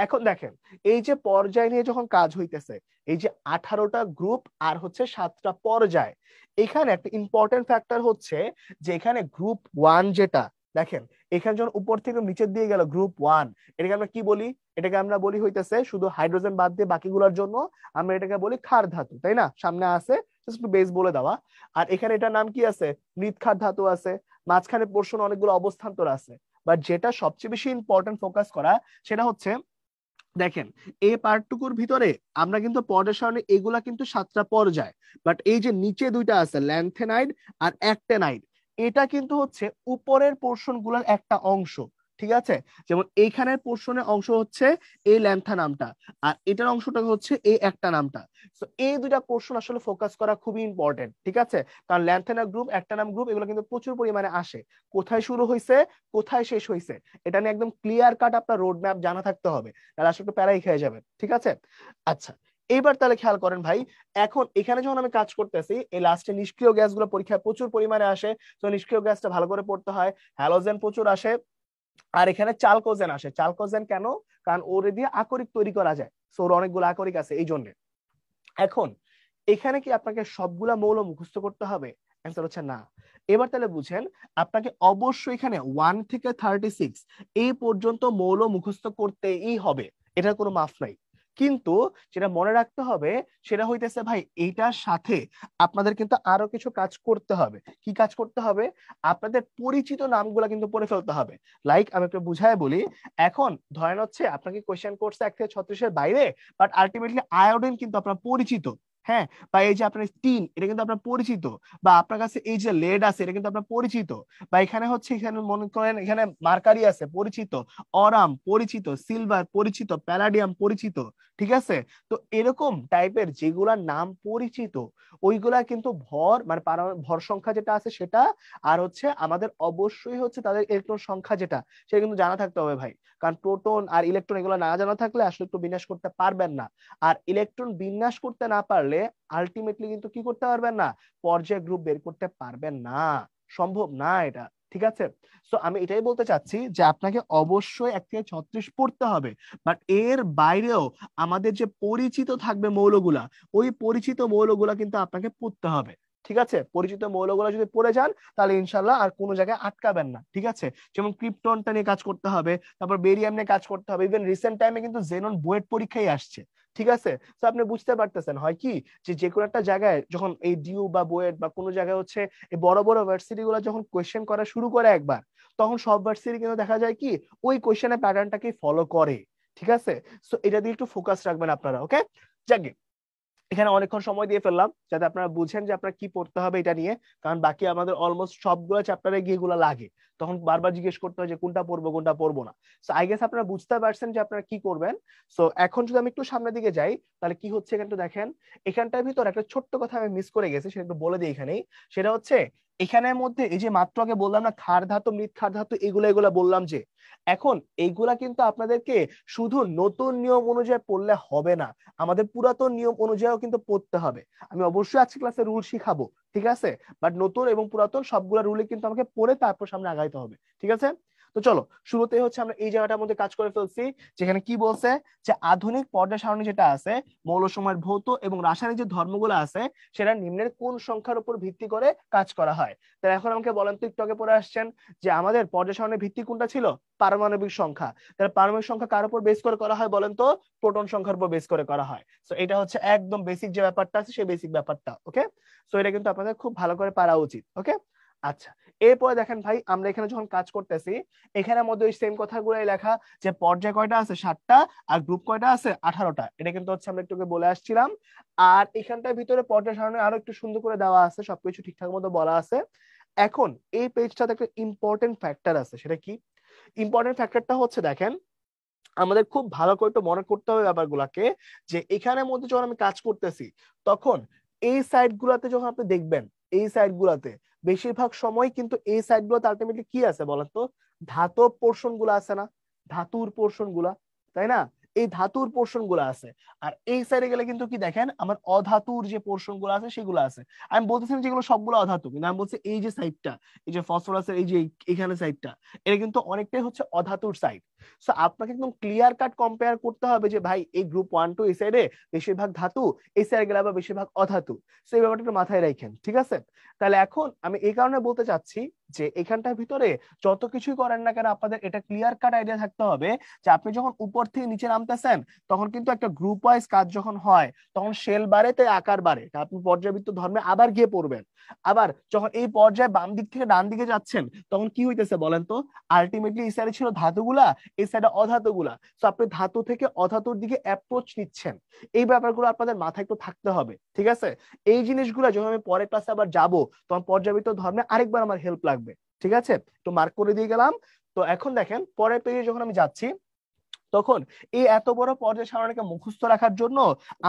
S1: এখন দেখেন এই যে পর্যায় নিয়ে যখন কাজ হইতেছে, এই যে 18টা গ্রুপ আর হচ্ছে 7টা পর্যায়, এখানে একটা ইম্পর্টেন্ট ফ্যাক্টর হচ্ছে যে এখানে গ্রুপ 1 যেটা, দেখেন এখানে যখন উপর থেকে নিচের দিয়ে গেল গ্রুপ 1, এটাকে আমরা কি বলি, এটাকে আমরা বলি হইতেছে শুধু হাইড্রোজেন বাদ দিয়ে বাকিগুলোর জন্য আমরা এটাকে বলি ক্ষার ধাতু, তাই না? সামনে আছে জাস্ট একটু বেস বলে দেওয়া। আর এখানে এটার নাম কি আছে, মৃৎক্ষার ধাতু আছে। মাঝখানে পোর্শন অনেকগুলো অবস্থান্তর আছে। বাট যেটা সবচেয়ে বেশি ইম্পর্টেন্ট ফোকাস করা, সেটা হচ্ছে দেখেন এই পার্টটুকুর ভিতরে আমরা কিন্তু পর্যায় সারণী এগুলা কিন্তু 7টা পর্যায়, বাট এই যে নিচে দুইটা আছে ল্যান্থেনাইড আর অ্যাক্টেনাইড, এটা কিন্তু হচ্ছে উপরের পোর্শন গুলার একটা অংশ, ঠিক আছে? যেমন এইখানের পোর্শনের অংশ হচ্ছে এই ল্যান্থা নামটা, আর এটার অংশটা হচ্ছে এই একটা নামটা। তো এই দুইটা পোর্শন আসলে ফোকাস করা খুবই ইম্পর্টেন্ট, ঠিক আছে? কারণ ল্যান্থেনা গ্রুপ, একটা নাম গ্রুপ, এগুলো কিন্তু প্রচুর পরিমাণে আসে। কোথায় শুরু হয়েছে, কোথায় শেষ হয়েছে, এটা নিয়ে একদম ক্লিয়ার কাট আপনার রোড ম্যাপ জানা থাকতে হবে, তাহলে আসলে একটু প্যারাই খেয়ে যাবেন, ঠিক আছে? আচ্ছা, এইবার তাহলে খেয়াল করেন ভাই, এখন এখানে যখন আমি কাজ করতেছি, এই লাস্টে নিষ্ক্রিয় গ্যাসগুলো পরীক্ষায় প্রচুর পরিমাণে আসে। তো নিষ্ক্রিয় গ্যাসটা ভালো করে পড়তে হয়। হ্যালোজেন প্রচুর আসে, আর এখানে চালকোজেন আসে। চালকোজেন কেন? কারণ ওরে দিয়ে আকরিক তৈরি করা যায়, সো ওর অনেকগুলো আকরিক আছে এই জন্য। এখন এখানে কি আপনাকে সবগুলা মৌল মুখস্থ করতে হবে? অ্যান্সার হচ্ছে না। এবার তাহলে বুঝেন, আপনাকে অবশ্যই এখানে 1 থেকে 36 এই পর্যন্ত মৌল মুখস্থ করতেই হবে, এটার কোনো মাফ নাই। কিন্তু যেটা মনে রাখতে হবে সেটা হইতেছে ভাই, এইটার সাথে আপনাদের কিন্তু আরো কিছু কাজ করতে হবে। কি কাজ করতে হবে? আপনাদের পরিচিত নামগুলা কিন্তু পড়ে ফেলতে হবে। লাইক আমি একটু বুঝায় বলি, এখন ধরেন হচ্ছে আপনাকে কোয়েশ্চেন করছে 1 থেকে 36 এর বাইরে, বাট আলটিমেটলি আয়োডিন কিন্তু আপনার পরিচিত, হ্যাঁ, বা এই যে আপনার স্টিন, এটা কিন্তু আপনার পরিচিত, বা আপনার কাছে এই যে লেড আছে, এটা কিন্তু আপনার পরিচিত, বা এখানে হচ্ছে, এখানে মনে করেন এখানে মার্কারি আছে, পরিচিত, অরাম পরিচিত, সিলভার পরিচিত, প্যালাডিয়াম পরিচিত। ঠিক আছে? তো এরকম টাইপের যেগুলা নাম পরিচিত, ওইগুলা কিন্তু ভর মানে ভর সংখ্যা যেটা আছে সেটা, আর হচ্ছে আমাদের অবশ্যই হচ্ছে তাদের ইলেকট্রন সংখ্যা যেটা, সেটা কিন্তু জানা থাকতে হবে ভাই। কারণ প্রোটন আর ইলেকট্রন এগুলো না জানা থাকলে আসলে একটু বিন্যাস করতে পারবেন না। আর ইলেকট্রন বিন্যাস করতে না পারলে আলটিমেটলি কিন্তু কি করতে পারবেন না, পর্যায় গ্রুপ বের করতে পারবেন না, সম্ভব না এটা। ঠিক আছে? তো আমি এটাই বলতে চাচ্ছি যে আপনাকে অবশ্যই 1 থেকে 36 পড়তে হবে, বাট এর বাইরেও আমাদের যে পরিচিত থাকবে মৌলগুলা, ওই পরিচিত মৌলগুলা কিন্তু আপনাকে পড়তে হবে। ঠিক আছে? পরিচিত মৌলগুলো যদি পড়ে যান তাহলে ইনশাল্লাহ আর কোনো জায়গায় আটকাবেন না। ঠিক আছে? যেমন ক্রিপ্টনটা নিয়ে কাজ করতে হবে, তারপর বেরিয়াম নিয়ে কাজ করতে হবে, ইভেন রিসেন্ট টাইমে কিন্তু জেনন বুয়েট পরীক্ষায় আসছে। ঠিক আছে? তো আপনি বুঝতে পারতেছেন হয় কি, যে কোনো একটা জায়গায় যখন এই ডিউ বা বুয়েট বা কোনো জায়গায় হচ্ছে এই বড় বড় ভার্সিটি গুলো যখন কোয়েশ্চেন করা শুরু করে একবার, তখন সব ভার্সিটি কিন্তু দেখা যায় কি ওই কোয়েশ্চেনের প্যাটার্নটাকে ফলো করে। ঠিক আছে? তো এটা দিয়ে একটু ফোকাস রাখবেন আপনারা। ওকে? যাকে এখানে অনেকক্ষণ সময় দিয়ে ফেললাম যাতে আপনারা বুঝেন যে আপনার কি পড়তে হবে এটা নিয়ে, কারণ বাকি আমাদের অলমোস্ট সবগুলো চ্যাপ্টারে গিয়ে এগুলো লাগে, তখন বারবার জিজ্ঞেস করতে হয় যে কোনটা পড়বো কোনটা পড়বো না। সো আই গেস আপনারা বুঝতে পারছেন যে আপনারা কি করবেন। সো এখন যদি আমি একটু সামনের দিকে যাই, তাহলে কি হচ্ছে এখানে একটু দেখেন। এখানটার ভিতর একটা ছোট্ট কথা আমি মিস করে গেছি, সেটা একটু বলে দিই এখানেই। সেটা হচ্ছে এখানের মধ্যে এই যে মাত্র আগে বললাম না ক্ষার ধাতু মৃৎ ক্ষার ধাতু এগুলা এগুলা বললাম, যে এখন এইগুলা কিন্তু আপনাদেরকে শুধু নতুন নিয়ম অনুযায়ী পড়লে হবে না, আমাদের পুরাতন নিয়ম অনুযায়ীও কিন্তু পড়তে হবে। আমি অবশ্যই আজকে ক্লাসে রুল শিখাবো, ঠিক আছে, বাট নতুন এবং পুরাতন সবগুলা রুলে কিন্তু আমাকে পড়ে তারপর সামনে আগাইতে হবে। ঠিক আছে? তো চলো, শুরুতে হচ্ছে আমরা এই জায়গাটার মধ্যে কাজ করে ফেলছি, যেখানে কি বলছে যে আধুনিক পর্যায় সারণী যেটা আছে, মৌলসমূহের ভৌত এবং রাসায়নিক যে ধর্মগুলো আছে সেটা নিম্নের কোন সংখ্যার উপর ভিত্তি করে কাজ করা হয়। তাহলে এখন আমাকে বলেন তো, একটু আগে পড়ে আসছেন যে আমাদের পর্যায় সারণীর ভিত্তি কোনটা ছিল, পারমাণবিক সংখ্যা। তাহলে পারমাণবিক সংখ্যা কার উপর বেস করে করা হয় বলেন তো, প্রোটন সংখ্যার উপর বেস করে করা হয়। সো এটা হচ্ছে একদম বেসিক যে ব্যাপারটা আছে সেই বেসিক ব্যাপারটা। ওকে? সো এটা কিন্তু আপনাদের খুব ভালো করে পারা উচিত। ওকে? আচ্ছা, এরপরে দেখেন ভাই, আমরা এখানে যখন কাজ করতেছি, এখানের মধ্যে ওই সেম কথাগুলোই লেখা, যে পর্যায় কয়টা আছে 7টা, আর গ্রুপ কয়টা আছে 18টা। এটা কিন্তু হচ্ছে আমরা একটু বলে আসছিলাম। আর এখানটার ভিতরে পর্যায় সারণী আরো একটু সুন্দর করে দেওয়া আছে, সবকিছু ঠিকঠাক মতো বলা আছে। এখন এই পেজটাতে একটা ইম্পর্টেন্ট ফ্যাক্টর আছে, সেটা কি? ইম্পর্টেন্ট ফ্যাক্টরটা হচ্ছে দেখেন, আমাদের খুব ভালো করে একটু মনে করতে হবে ব্যাপারগুলোকে, যে এখানের মধ্যে যখন আমি কাজ করতেছি, তখন এই সাইড গুলাতে যখন আপনি দেখবেন, এই সাইড গুলাতে বেশিরভাগ সময় কিন্তু এই সাইড গুলোতে আলটিমেটলি কি আছে বলেন তো, ধাতব পোর্শন গুলো আছে না, ধাতুর পোর্শন গুলা, তাই না? এই ধাতুর পোর্শন গুলো আছে। আর এই সাইডে গেলে কিন্তু কি দেখেন, আমার অধাতুর যে পোর্শন গুলো আছে সেগুলো আছে। আমি বলতেছি না যেগুলো সবগুলো অধাতু, কিন্তু আমি বলছি এই যে সাইডটা, এই যে ফসফরাসের এই যে এখানে সাইডটা, এটা কিন্তু অনেকটাই হচ্ছে অধাতুর সাইড। সো আপনাকে একদম ক্লিয়ার কাট কম্পেয়ার করতে হবে যে ভাই এই গ্রুপ 1 2 এই সাইডে বেশিরভাগ ধাতু, এই সাইডে গেলে আবার বেশিরভাগ অধাতু। সো এই ব্যাপারটা একটু মাথায় রাখেন। ঠিক আছে? তাহলে এখন আমি এই কারণে বলতে চাচ্ছি যে এখানটার ভিতরে যত কিছুই করেন না কেন, আপনাদের এটা ক্লিয়ার কাট আইডিয়া থাকতে হবে যে আপনি যখন উপর থেকে নিচে নামতেছেন, তখন কিন্তু একটা গ্রুপ ওয়াইজ কাজ যখন হয়, তখন শেল বাড়ে তাই আকার বাড়ে, তা আপনি পর্যায়বৃত্ত ধর্মে আবার গিয়ে পড়বেন। আবার যখন এই পর্যায়ে বাম দিক থেকে ডান দিকে যাচ্ছেন, তখন কি হইতেছে বলেন তো, আলটিমেটলি এই সাইডে ছিল ধাতুগুলা, এই সাইডে অধাতুগুলা। তো আপনি ধাতু থেকে অধাতুর দিকে অ্যাপ্রোচ নিচ্ছেন। এই ব্যাপারগুলো আপনাদের মাথায় একটু থাকতে হবে। ঠিক আছে? এই জিনিসগুলো যখন আমি পরের ক্লাসে আবার যাব, তখন পর্যাবৃত্ত ধর্মে আরেকবার আমার হেল্প লাগবে। ঠিক আছে? তো মার্ক করে দিয়ে গেলাম। তো এখন দেখেন পরের পেজে যখন আমি যাচ্ছি, তখন এই এত বড় পর্যায় সারণীকে মুখস্থ রাখার জন্য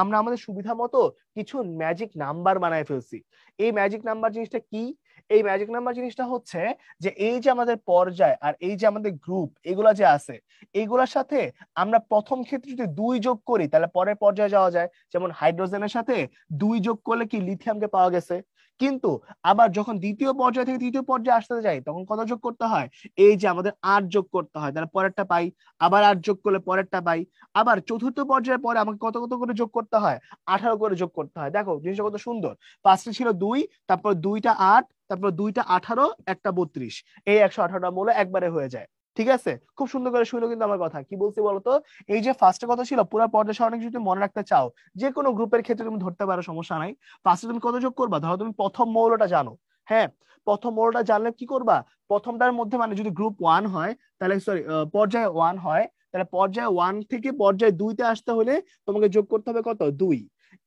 S1: আমরা আমাদের সুবিধা মতো কিছু ম্যাজিক নাম্বার বানায় ফেলছি। এই ম্যাজিক নাম্বার জিনিসটা কি? এই ম্যাজিক নাম্বার জিনিসটা হচ্ছে যে এই যে আমাদের পর্যায় আর এই যে আমাদের গ্রুপ এগুলা যে আছে, এইগুলোর সাথে আমরা প্রথম ক্ষেত্রে যদি 2 যোগ করি তাহলে পরের পর্যায়ে যাওয়া যায়। যেমন হাইড্রোজেনের সাথে 2 যোগ করলে কি লিথিয়ামকে পাওয়া গেছে। কিন্তু আবার যখন দ্বিতীয় পর্যায় থেকে তৃতীয় পর্যায়ে আসতে যাই, তখন কত যোগ করতে হয়? এই যে আমাদের 8 যোগ করতে হয়, তাহলে পরেরটা পাই। আবার 8 যোগ করলে পরেরটা পাই। আবার চতুর্থ পর্যায়ের পরে আমাকে কত কত করে যোগ করতে হয়? 18 করে যোগ করতে হয়। দেখো জিনিসটা কত সুন্দর। ফার্স্টে ছিল 2, তারপর 2টা 8, তারপর 2টা 18, একটা 32, এই 118টা মূল একবারে হয়ে যায়। ঠিক আছে? খুব সুন্দর করে শুনলো কিন্তু আমার কথা। কি বলছি বলতো, এই যে ফার্স্টে কত ছিল, পুরো পর্যায় সারণী যদি মনে রাখতে চাও, যে কোনো গ্রুপের ক্ষেত্রে তুমি ধরতে পারো, সমস্যা নাই। ফার্স্টে তুমি কত যোগ করবা, ধরো তুমি প্রথম মৌলটা জানো। হ্যাঁ, প্রথম মৌলটা জানলে কি করবা, প্রথমটার মধ্যে মানে যদি গ্রুপ 1 হয়, তাহলে সরি পর্যায় 1 হয়, তাহলে পর্যায় 1 থেকে পর্যায় 2তে আসতে হলে তোমাকে যোগ করতে হবে কত, 2।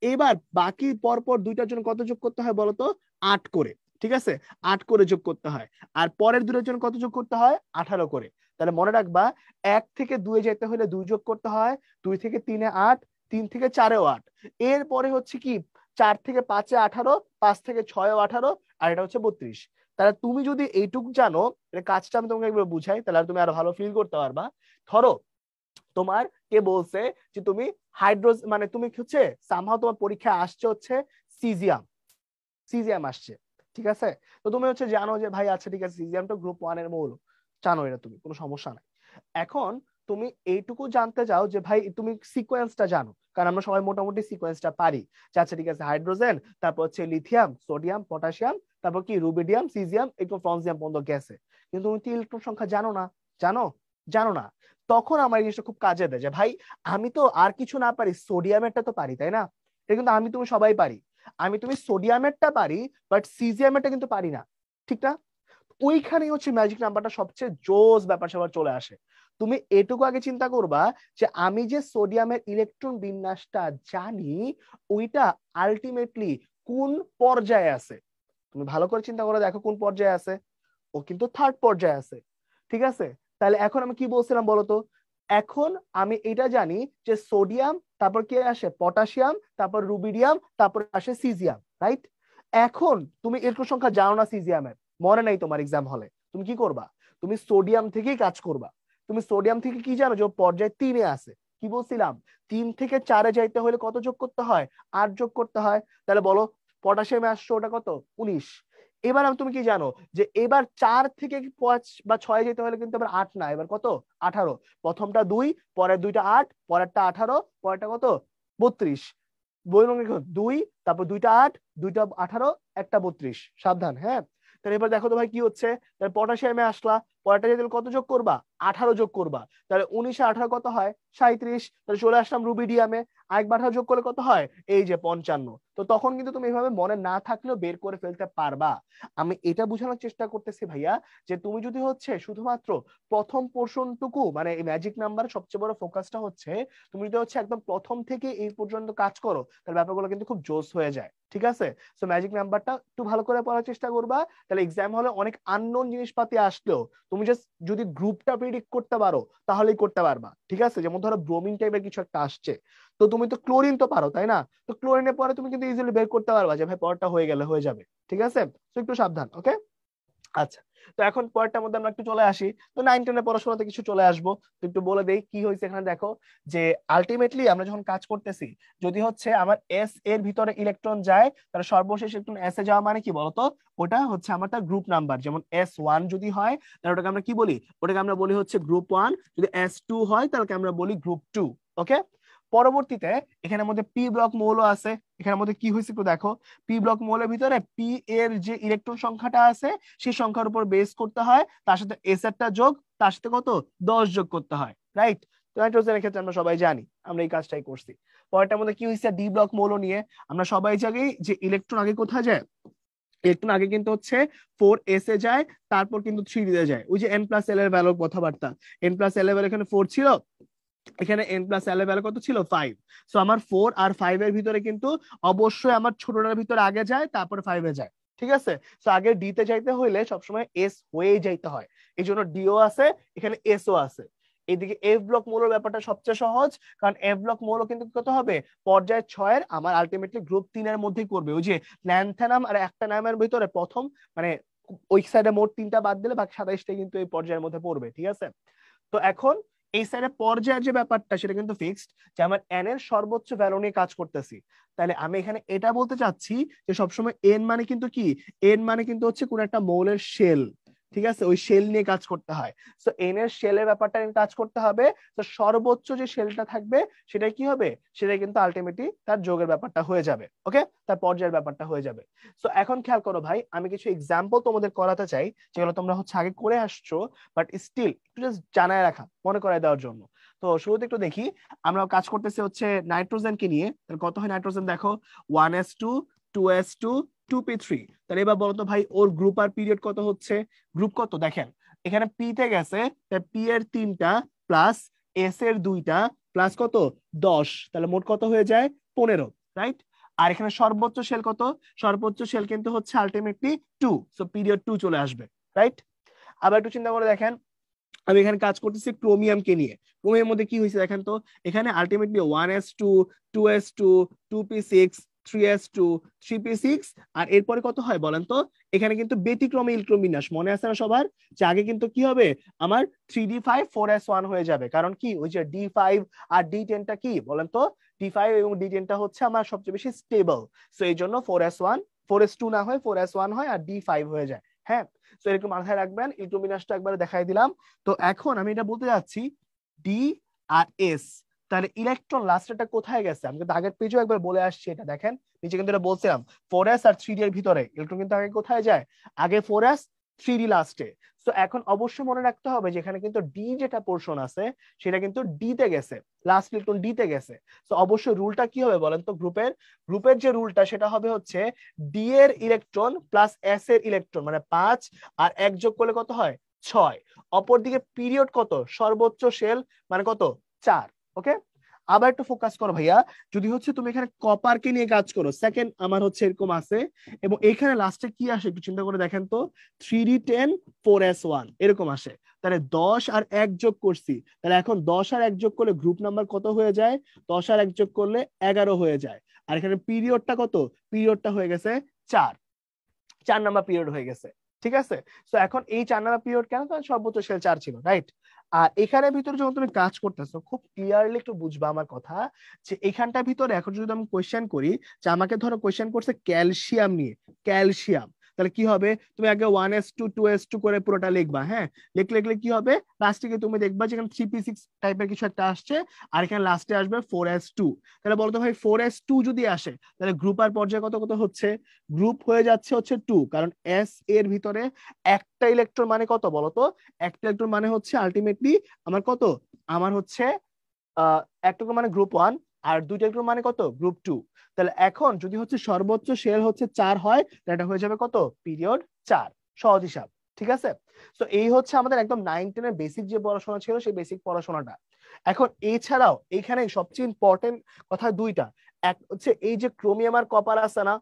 S1: এবার বাকি পরপর দুইটার জন্য কত যোগ করতে হয় বলতো? 8 করে। ঠিক আছে, 8 করে যোগ করতে হয়। আর পরের দুটোর জন্য কত যোগ করতে হয়? 18 করে। তাহলে মনে রাখবা 1 থেকে 2 এ যেতে হলে 2 যোগ করতে হয়, 2 থেকে 3 এ 8, 3 থেকে 4 এও 8। এরপরে হচ্ছে কি 4 থেকে 5 এ 18, 5 থেকে 6 এও 18, আর এটা হচ্ছে 32। তাহলে তুমি যদি এইটুক জানো, কাজটা আমি তোমাকে একবার বুঝাই, তাহলে তুমি আরো ভালো ফিল করতে পারবা। ধরো তোমার কে বলছে যে তুমি হাইড্রোজ মানে তুমি হচ্ছে সামহাও তোমার পরীক্ষায় আসছে হচ্ছে সিজিয়াম, সিজিয়াম আসছে। ঠিক আছে, তো তুমি হচ্ছে জানো যে ভাই আচ্ছা ঠিক আছে সিজিয়ামটা গ্রুপ 1 এর মৌল, জানো এটা তুমি, কোনো সমস্যা নাই। এখন তুমি এইটুকু জানতে চাও যে ভাই তুমি সিকোয়েন্সটা জানো, কারণ আমরা সবাই মোটামুটি সিকোয়েন্সটা পারি যে আচ্ছা ঠিক আছে হাইড্রোজেন, তারপর হচ্ছে লিথিয়াম, সোডিয়াম, পটাশিয়াম, তারপর কি রুবিডিয়াম, সিজিয়াম, একটু ফ্রন্সিয়াম পর্যন্ত গেছে। কিন্তু তুমি ইলেকট্রন সংখ্যা জানো না, জানো? জানো না। তখন আমার এই জিনিসটা খুব কাজে দেয় যে ভাই আমি তো আর কিছু না পারি, সোডিয়ামেরটা তো পারি, তাই না? এটা কিন্তু আমি তুমি সবাই পারি। আমি তুমি সোডিয়ামেরটা পারি, বাট সিজিয়ামেরটা কিন্তু পারি না, ঠিক না? ওইখানেই হচ্ছে ম্যাজিক নাম্বারটা সবচেয়ে জোস ব্যাপার স্যাপার চলে আসে। তুমি এটুকু আগে চিন্তা করবা যে আমি যে সোডিয়ামের ইলেকট্রন বিন্যাসটা জানি, ওইটা আলটিমেটলি কোন পর্যায়ে আছে। তুমি ভালো করে চিন্তা করে দেখো কোন পর্যায়ে আছে। ও কিন্তু থার্ড পর্যায়ে আছে। ঠিক আছে, তাহলে এখন আমি কি বলছিলাম বলতো? এখন আমি এটা জানি যে সোডিয়াম, তারপর কি আসে পটাশিয়াম, তারপর রুবিডিয়াম, তারপর আসে সিজিয়াম, রাইট? এখন তুমি ইলেকট্রন সংখ্যা জানো না সিজিয়ামের, মনে নাই তোমার এক্সাম হলে, তুমি কি করবা? তুমি সোডিয়াম থেকেই কাজ করবা। তুমি সোডিয়াম থেকে কি জানো যে পর্যায় 3 এ আছে। কি বলছিলাম? 3 থেকে 4 এ যাইতে হলে কত যোগ করতে হয়? 8 যোগ করতে হয়। তাহলে বলো পটাশিয়ামে আসছে ওটা কত? 19। এবার আমি তুমি কি জানো যে এবার 4 থেকে 5 বা 6 যেতে হলে কিন্তু এবার 8 না, এবার কত? 18। প্রথমটা 2, পরের দুইটা 8, পরেরটা 18, পরেরটা কত? 32। বই রঙে 2, তারপর দুইটা 8, দুইটা 18, একটা 32। সাবধান, হ্যাঁ। তাহলে এবার দেখো তো ভাই কি হচ্ছে। তাহলে পটাশিয়ামে আসলা, পরেরটা যেতে কত যোগ করবা? 18 যোগ করবা। তাহলে 19 এ 18 কত হয়? 37। তাহলে চলে আসলাম রুবিডিয়ামে, আরেকবার 18 যোগ করলে কত হয়? এই যে 55। তো তখন কিন্তু তুমি এভাবে মনে না থাকলেও বের করে ফেলতে পারবা। আমি এটা বোঝানোর চেষ্টা করতেছি ভাইয়া, যে তুমি যদি হচ্ছে শুধুমাত্র প্রথম পোর্শনটুকু মানে এই ম্যাজিক নাম্বার সবচেয়ে বড় ফোকাসটা হচ্ছে, তুমি যদি হচ্ছে একদম প্রথম থেকে এই পর্যন্ত কাজ করো, তাহলে ব্যাপারগুলো কিন্তু খুব জোস হয়ে যায়। ঠিক আছে, সো ম্যাজিক নাম্বারটা একটু ভালো করে পড়ার চেষ্টা করবা। তাহলে এক্সাম হলে অনেক আননোন জিনিসপাতি আসলেও তুমি জাস্ট যদি গ্রুপটা প্রেডিক্ট করতে পারো তাহলেই করতে পারবা। ঠিক আছে, যেমন ধরো ব্রোমিন টাইপের কিছু একটা আসছে, তো তুমি তো ক্লোরিন তো পারো, তাই না? তো ক্লোরিনের পরে তুমি কিন্তু ইজিলি বের করতে পারবা যে ভাই পরটা হয়ে গেলে হয়ে যাবে। ঠিক আছে, তো একটু সাবধান, ওকে? আচ্ছা, তো এখন পরেরটার মধ্যে আমরা একটু চলে আসি। তো 9-10 পড়াশোনাতে কিছু চলে আসবো, তো একটু বলে দেই কি হয়েছে এখানে। দেখো যে আলটিমেটলি আমরা যখন কাজ করতেছি, যদি হচ্ছে আমার এস এর ভিতরে ইলেকট্রন যায়, তাহলে সর্বশেষ ইলেকট্রন এস এ যাওয়া মানে কি বলতো? ওটা হচ্ছে আমার তার গ্রুপ নাম্বার। যেমন S1 যদি হয় তাহলে ওটাকে আমরা কি বলি? ওটাকে আমরা বলি হচ্ছে গ্রুপ 1। যদি S2 হয় তাহলে আমরা বলি গ্রুপ 2। ওকে, পরবর্তীতে এখানের মধ্যে পি ব্লক মৌল আছে। এখানের মধ্যে কি হয়েছে একটু দেখো। পি ব্লক মৌলের ভিতরে পি এর যে ইলেকট্রন সংখ্যাটা আছে সেই সংখ্যার উপর বেস করতে হয়, তার সাথে এস এরটা যোগ, তার সাথে কত? 10 যোগ করতে হয়, রাইট? তো নাইট্রোজেনের ক্ষেত্রে আমরা সবাই জানি, আমরা এই কাজটাই করছি। পরেরটার মধ্যে কি হয়েছে? ডি ব্লক মৌল নিয়ে আমরা সবাই জানি যে ইলেকট্রন আগে কোথায় যায়? ইলেকট্রন আগে কিন্তু হচ্ছে 4s এ যায়, তারপর কিন্তু 3d তে যায়। ওই যে n+l এর ভ্যালুর কথাবার্তা, n+l এর ভ্যালু এখানে 4 ছিল, এখানে n+l এর ভ্যালু কত ছিল? 5। সো আমার 4 আর 5 এর ভিতরে কিন্তু অবশ্যই আমার ছোটটার ভিতরে আগে যায়, তারপরে 5 এ যায়। ঠিক আছে, তো আগে ডি তে যাইতে হইলে সবসময় এস হয়ে যাইতে হয়, এই জন্য ডিও আছে, এখানে এসও আছে। এইদিকে এফ ব্লক মৌলের ব্যাপারটা সবচেয়ে সহজ, কারণ এফ ব্লক মৌল কিন্তু কত হবে? পর্যায় 6 এর আমার আলটিমেটলি গ্রুপ 3 এর মধ্যেই করবে। ওই যে ল্যান্থানাম আর একটা নামের ভিতরে প্রথম মানে ওই সাইডে মোট 3টা বাদ দিলে বাকি 27টা কিন্তু এই পর্যায়ের মধ্যে পড়বে। ঠিক আছে, তো এখন এই সাইডে পর্যায়ের যে ব্যাপারটা সেটা কিন্তু ফিক্সড, যে আমার এন এর সর্বোচ্চ ভ্যালু নিয়ে কাজ করতেছি। তাহলে আমি এখানে এটা বলতে চাচ্ছি যে সবসময় এন মানে কিন্তু কি? এন মানে কিন্তু হচ্ছে কোন একটা মৌলের শেল। ঠিক আছে, ওই শেল নিয়ে কাজ করতে হয়। তো এন এর শেলের ব্যাপারটা নিয়ে কাজ করতে হবে। তো সর্বোচ্চ যে শেলটা থাকবে সেটাই কি হবে? সেটাই কিন্তু আলটিমেটলি তার যোগের ব্যাপারটা হয়ে যাবে। ওকে, তার পর্যায়ের ব্যাপারটা হয়ে যাবে। তো এখন খেয়াল করো ভাই, আমি কিছু এক্সাম্পল তোমাদের করাতে চাই যেগুলো তোমরা হচ্ছে আগে করে আসছো, বাট স্টিল একটু জাস্ট জানায় রাখা, মনে করায় দেওয়ার জন্য। তো শুরুতে একটু দেখি, আমরা কাজ করতেছি হচ্ছে নাইট্রোজেনকে নিয়ে। তাহলে কত হয় নাইট্রোজেন? দেখো 1s2, 2s2, 2p3। তাহলে এবার বলতো ভাই ওর গ্রুপ আর পিরিয়ড কত হচ্ছে? গ্রুপ কত দেখেন, এখানে পি তে গেছে, তাই পি এর 3টা প্লাস এস এর 2টা প্লাস কত? 10। তাহলে মোট কত হয়ে যায়? 15। রাইট? আর এখানে সর্বোচ্চ শেল কত? সর্বোচ্চ শেল কিন্তু হচ্ছে আলটিমেটলি 2, সো পিরিয়ড 2 চলে আসবে, রাইট? আবার একটু চিন্তা করে দেখেন, আমি এখানে কাজ করতেছি ক্রোমিয়ামকে নিয়ে। ক্রোমিয়ামের মধ্যে কি হয়েছে দেখেন তো, এখানে ultimately 1s2 2s2 2p6 3s2 3p6, আর এরপরে কত হয় বলেন তো? এখানে কিন্তু ব্যতিক্রমী ইলেকট্রন বিন্যাস মনে আছে না সবার, যে আগে কিন্তু কি হবে আমার 3d5 4s1 হয়ে যাবে, কারণ কি ওই যে d5 আর d10টা কি বলেন তো, d5 এবং d10টা হচ্ছে আমার সবচেয়ে বেশি স্টেবল, সো এই জন্য 4s1 4s2 না হয় 4s1 হয় আর d5 হয়ে যায়। হ্যাঁ, তো এরকম মাথায় রাখবেন, ইলেকট্রন বিন্যাসটা একবার দেখাই দিলাম। তো এখন আমি এটা বলতে যাচ্ছি ডি আর এস, তাহলে ইলেকট্রন লাস্টেরটা কোথায় গেছে? আমি কিন্তু আগের পেজেও একবার বলে আসছি, এটা দেখেন নিচে কিন্তু এটা বলছিলাম 4s আর 3d এর ভিতরে ইলেকট্রন কিন্তু আগে কোথায় যায়? আগে 4s 3d লাস্টে। তো এখন অবশ্যই মনে রাখতে হবে যে এখানে কিন্তু ডি যেটা পোরশন আছে সেটা কিন্তু ডি তে গেছে, লাস্ট ইলেকট্রন ডি তে গেছে। তো অবশ্যই রুলটা কি হবে বলেন তো, গ্রুপের যে রুলটা সেটা হবে হচ্ছে ডি এর ইলেকট্রন প্লাস এস এর ইলেকট্রন মানে 5 আর 1 যোগ করলে কত হয়? 6। অপরদিকে পিরিয়ড কত? সর্বোচ্চ শেল মানে কত? 4। ওকে, আবার একটু ফোকাস করো ভাইয়া, যদি হচ্ছে তুমি এখানে কপারকে নিয়ে কাজ করো, সেকেন্ড আমার হচ্ছে এরকম আছে, এবং এখানে লাস্টে কি আসে একটু চিন্তা করে দেখেন তো, 3d10 4s1 এরকম আসে, তাহলে 10 আর 1 যোগ করছি, তাহলে এখন 10 আর 1 যোগ করলে গ্রুপ নাম্বার কত হয়ে যায়? 10 আর 1 যোগ করলে 11 হয়ে যায়। আর এখানে পিরিয়ডটা কত? পিরিয়ডটা হয়ে গেছে 4, 4 নাম্বার পিরিয়ড হয়ে গেছে। ঠিক আছে, তো এখন এই 4 নাম্বার পিরিয়ড কেন? কারণ সর্বোচ্চ শেল 4 ছিল, রাইট? আর এখানের ভিতরে যখন তুমি কাজ করতেছো খুব ক্লিয়ারলি একটু বুঝবা আমার কথা, যে এখানটার ভিতরে এখন যদি আমি কোয়েশ্চেন করি, যে আমাকে ধরো কোয়েশ্চেন করছে ক্যালসিয়াম নিয়ে, ক্যালসিয়াম, তাহলে কি হবে? তুমি আগে 1s2 2s2 করে পুরোটা লিখবা, হ্যাঁ, লিখলে লিখলে কি হবে লাস্টে গিয়ে তুমি দেখবা যেখানে 3p6 টাইপের কিছু একটা আসছে, আর এখানে লাস্টে আসবে 4s2। তাহলে বলতো ভাই 4s2 যদি আসে তাহলে গ্রুপ আর পর্যায়ে কত কত হচ্ছে? গ্রুপ হয়ে যাচ্ছে হচ্ছে 2, কারণ এস এর ভিতরে একটা ইলেকট্রন মানে কত বলতো? একটা ইলেকট্রন মানে হচ্ছে আলটিমেটলি আমার কত? আমার হচ্ছে একটা ইলেকট্রন মানে গ্রুপ 1, আর দুইটা ইলেকট্রন মানে কত? গ্রুপ 2। তাহলে এখন যদি হচ্ছে সর্বোচ্চ শেল হচ্ছে 4 হয়, তাহলে এটা হয়ে যাবে কত? পিরিয়ড 4। সহজ হিসাব, ঠিক আছে? তো এই হচ্ছে আমাদের একদম 9-10 এর বেসিক যে পড়াশোনা ছিল সেই বেসিক পড়াশোনাটা। এখন এছাড়াও এখানে সবচেয়ে ইম্পর্টেন্ট কথা দুইটা, এক হচ্ছে এই যে ক্রোমিয়াম আর কপার আছে না,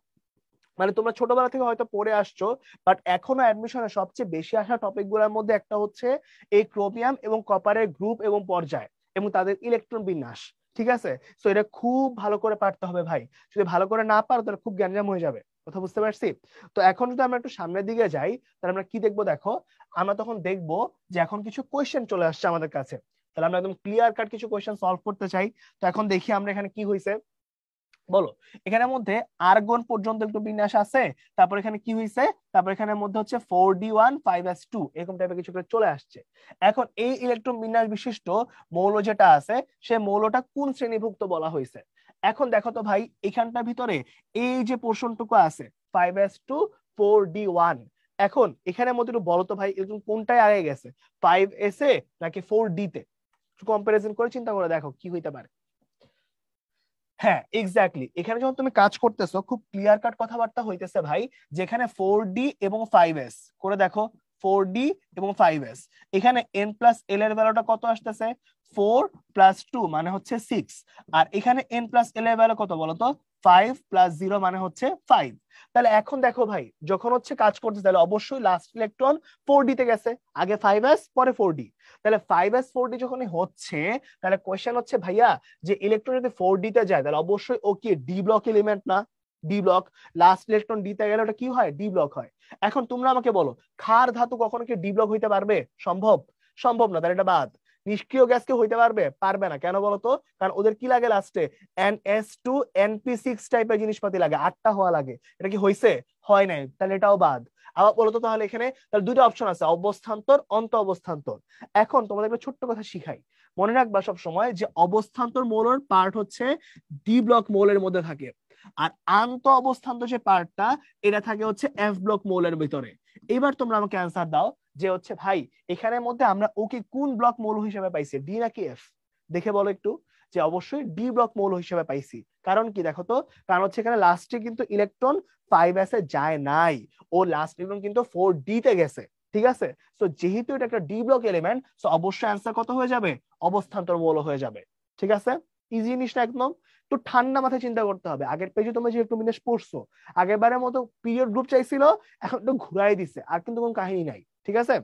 S1: মানে তোমরা ছোটবেলা থেকে হয়তো পড়ে আসছো, বাট এখনো অ্যাডমিশনে সবচেয়ে বেশি আসা টপিক গুলোর মধ্যে একটা হচ্ছে এই ক্রোমিয়াম এবং কপারের গ্রুপ এবং পর্যায় এবং তাদের ইলেকট্রন বিন্যাস। ঠিক আছে, তো এটা খুব ভালো করে পারতে হবে ভাই, যদি ভালো করে না পারো তাহলে খুব গ্যাঞ্জাম হয়ে যাবে, কথা বুঝতে পারছি? তো এখন যদি আমরা একটু সামনের দিকে যাই, তাহলে আমরা কি দেখবো দেখো, আমরা তখন দেখবো যে এখন কিছু কোয়েশ্চেন চলে আসছে আমাদের কাছে, তাহলে আমরা একদম ক্লিয়ার কাট কিছু কোয়েশ্চেন সলভ করতে চাই। তো এখন দেখি আমরা এখানে কি হয়েছে বলো। এখানের মধ্যে আর্গন পর্যন্ত একটু বিন্যাস আছে, তারপর এখানে কি হয়েছে, তারপর এখানের মধ্যে হচ্ছে 4d1 5s2 এরকম টাইপের কিছু করে চলে আসছে। এখন এই ইলেকট্রন বিন্যাস বিশিষ্ট মৌল যেটা আছে সে মৌলটা কোন শ্রেণীভুক্ত বলা হয়েছে? এখন দেখো তো ভাই, এখানটার ভিতরে এই যে পোর্শনটুকু আছে 5s2 4d1, এখন এখানের মধ্যে একটু বলো তো ভাই এরকম কোনটায় আগে গেছে, 5s এ নাকি 4d তে? কম্পারিজন করে চিন্তা করে দেখো কি হইতে পারে। হ্যাঁ এক্স্যাক্টলি, এখানে যখন তুমি কাজ করতেছো খুব ক্লিয়ার কাট কথাবার্তা হইতেছে ভাই, যেখানে 4d এবং 5s করে দেখো, 4d এবং 5s, এখানে n প্লাস l এর ভ্যালুটা কত আসতেছে? 4 প্লাস 2 মানে হচ্ছে 6, আর এখানে n প্লাস l এর ভ্যালু কত বলতো? 5 প্লাস 0 মানে হচ্ছে 5। তাহলে এখন দেখো ভাই, যখন হচ্ছে কাজ করতে তাহলে অবশ্যই লাস্ট ইলেকট্রন 4d তে গেছে, আগে 5s পরে 4d, তাহলে 5s 4d যখনই হচ্ছে, তাহলে কোয়েশ্চেন হচ্ছে ভাইয়া যে ইলেকট্রন যদি 4d তে যায় তাহলে অবশ্যই ও কি ডি ব্লক এলিমেন্ট না? D block, last electron D তে গেলে ওটা কি হয়? ডি ব্লক হয়। এখন তোমরা আমাকে বলো ক্ষার ধাতু কখনো কি ডি ব্লক হইতে পারবে? সম্ভব? সম্ভব না, তাহলে এটা বাদ। নিষ্ক্রিয় গ্যাস কি হইতে পারবে? পারবে না, কেন বলতো? কারণ ওদের কি লাগে লাস্টে? NS2 NP6 টাইপের জিনিসপাতি লাগে, 8টা হওয়া লাগে, এটা কি হইছে? হয় নাই, তাহলে এটাও বাদ। আবার বলতো তাহলে এখানে তাহলে দুইটা অপশন আছে, অবস্থান্তর অন্ত অবস্থান্তর। এখন তোমাদের একটা ছোট্ট কথা শিখাই, মনে রাখবা সব সময় যে অবস্থান্তর মৌলের পার্ট হচ্ছে ডি ব্লক মৌলের মধ্যে থাকে, আর আন্ত অবস্থান্তর যে পার্টটা এটা থাকে হচ্ছে এফ ব্লক মৌলের ভিতরে। এবার তোমরা আমাকে অ্যান্সার দাও যে হচ্ছে ভাই এখানের মধ্যে আমরা ওকে কোন ব্লক মৌল হিসেবে পাইছি, ডি নাকি এফ? দেখে বলো একটু, যে অবশ্যই ডি ব্লক মৌল হিসেবে পাইছি। কারণ কি দেখো তো, কারণ হচ্ছে এখানে লাস্টে কিন্তু ইলেকট্রন 5s এ যায় নাই, ও লাস্ট ইলেকট্রন কিন্তু 4d তে গেছে। ঠিক আছে, তো যেহেতু এটা একটা ডি ব্লক এলিমেন্ট, তো অবশ্যই অ্যান্সার কত হয়ে যাবে? অবস্থান্তর মৌল হয়ে যাবে। ঠিক আছে, ইজি জিনিস না একদম। তো ঠান্ডা মাথায় চিন্তা করতে হবে, আগের পেজে তুমি যে ইলেকট্রোবিন্যাস পড়ছো, আগেরবারের মতো পিরিয়ড গ্রুপ চাইছিল, এখন তো ঘুরাই দিছে, আর কিন্তু কোনো কাহিনী নাই, ঠিক আছে।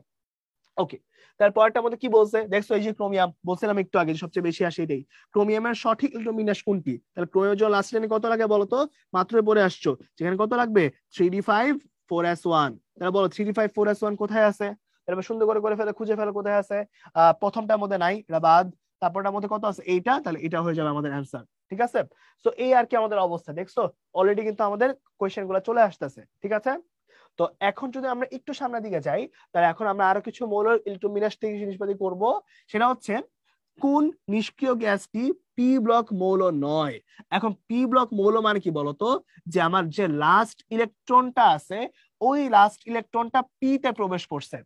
S1: ওকে, তারপরটার মধ্যে কি বলছে দেখছো, এই যে ক্রোমিয়াম বলছিলাম একটু আগে সবচেয়ে বেশি আসে এটাই। ক্রোমিয়ামের সঠিক ইলেকট্রোবিন্যাস কোনটি? তাহলে ক্রোমিয়াম জল লাস্ট কত লাগে বলো তো, মাত্রই পড়ে আসছো, যেখানে কত লাগবে 3d5 4s1। তাহলে বলো 3d5 4s1 কোথায় আছে? তাহলে সুন্দর করে করে ফেলে, খুঁজে ফেলে কোথায় আছে। প্রথমটার মধ্যে নাই, এটা বাদ। তারপরটার মধ্যে কত আছে? এইটা, তাহলে এটা হয়ে যাবে আমাদের অ্যান্সার, ঠিক আছে। তো এই আর কি আমাদের অবস্থা, দেখছো অলরেডি কিন্তু আমাদের কোয়েশ্চেন গুলো চলে আসতেছে, ঠিক আছে। তো এখন যদি আমরা একটু সামনের দিকে যাই, তাহলে এখন আমরা আরো কিছু মৌলের ইলেকট্রোবিন্যাস থেকে জিনিসপাতি করব। সেটা হচ্ছে কোন নিষ্ক্রিয় গ্যাসটি পি ব্লক মৌল নয়। এখন পি ব্লক মৌল মানে কি বলতো, যে আমার যে লাস্ট ইলেকট্রনটা আছে, ওই লাস্ট ইলেকট্রনটা পি তে প্রবেশ করছে।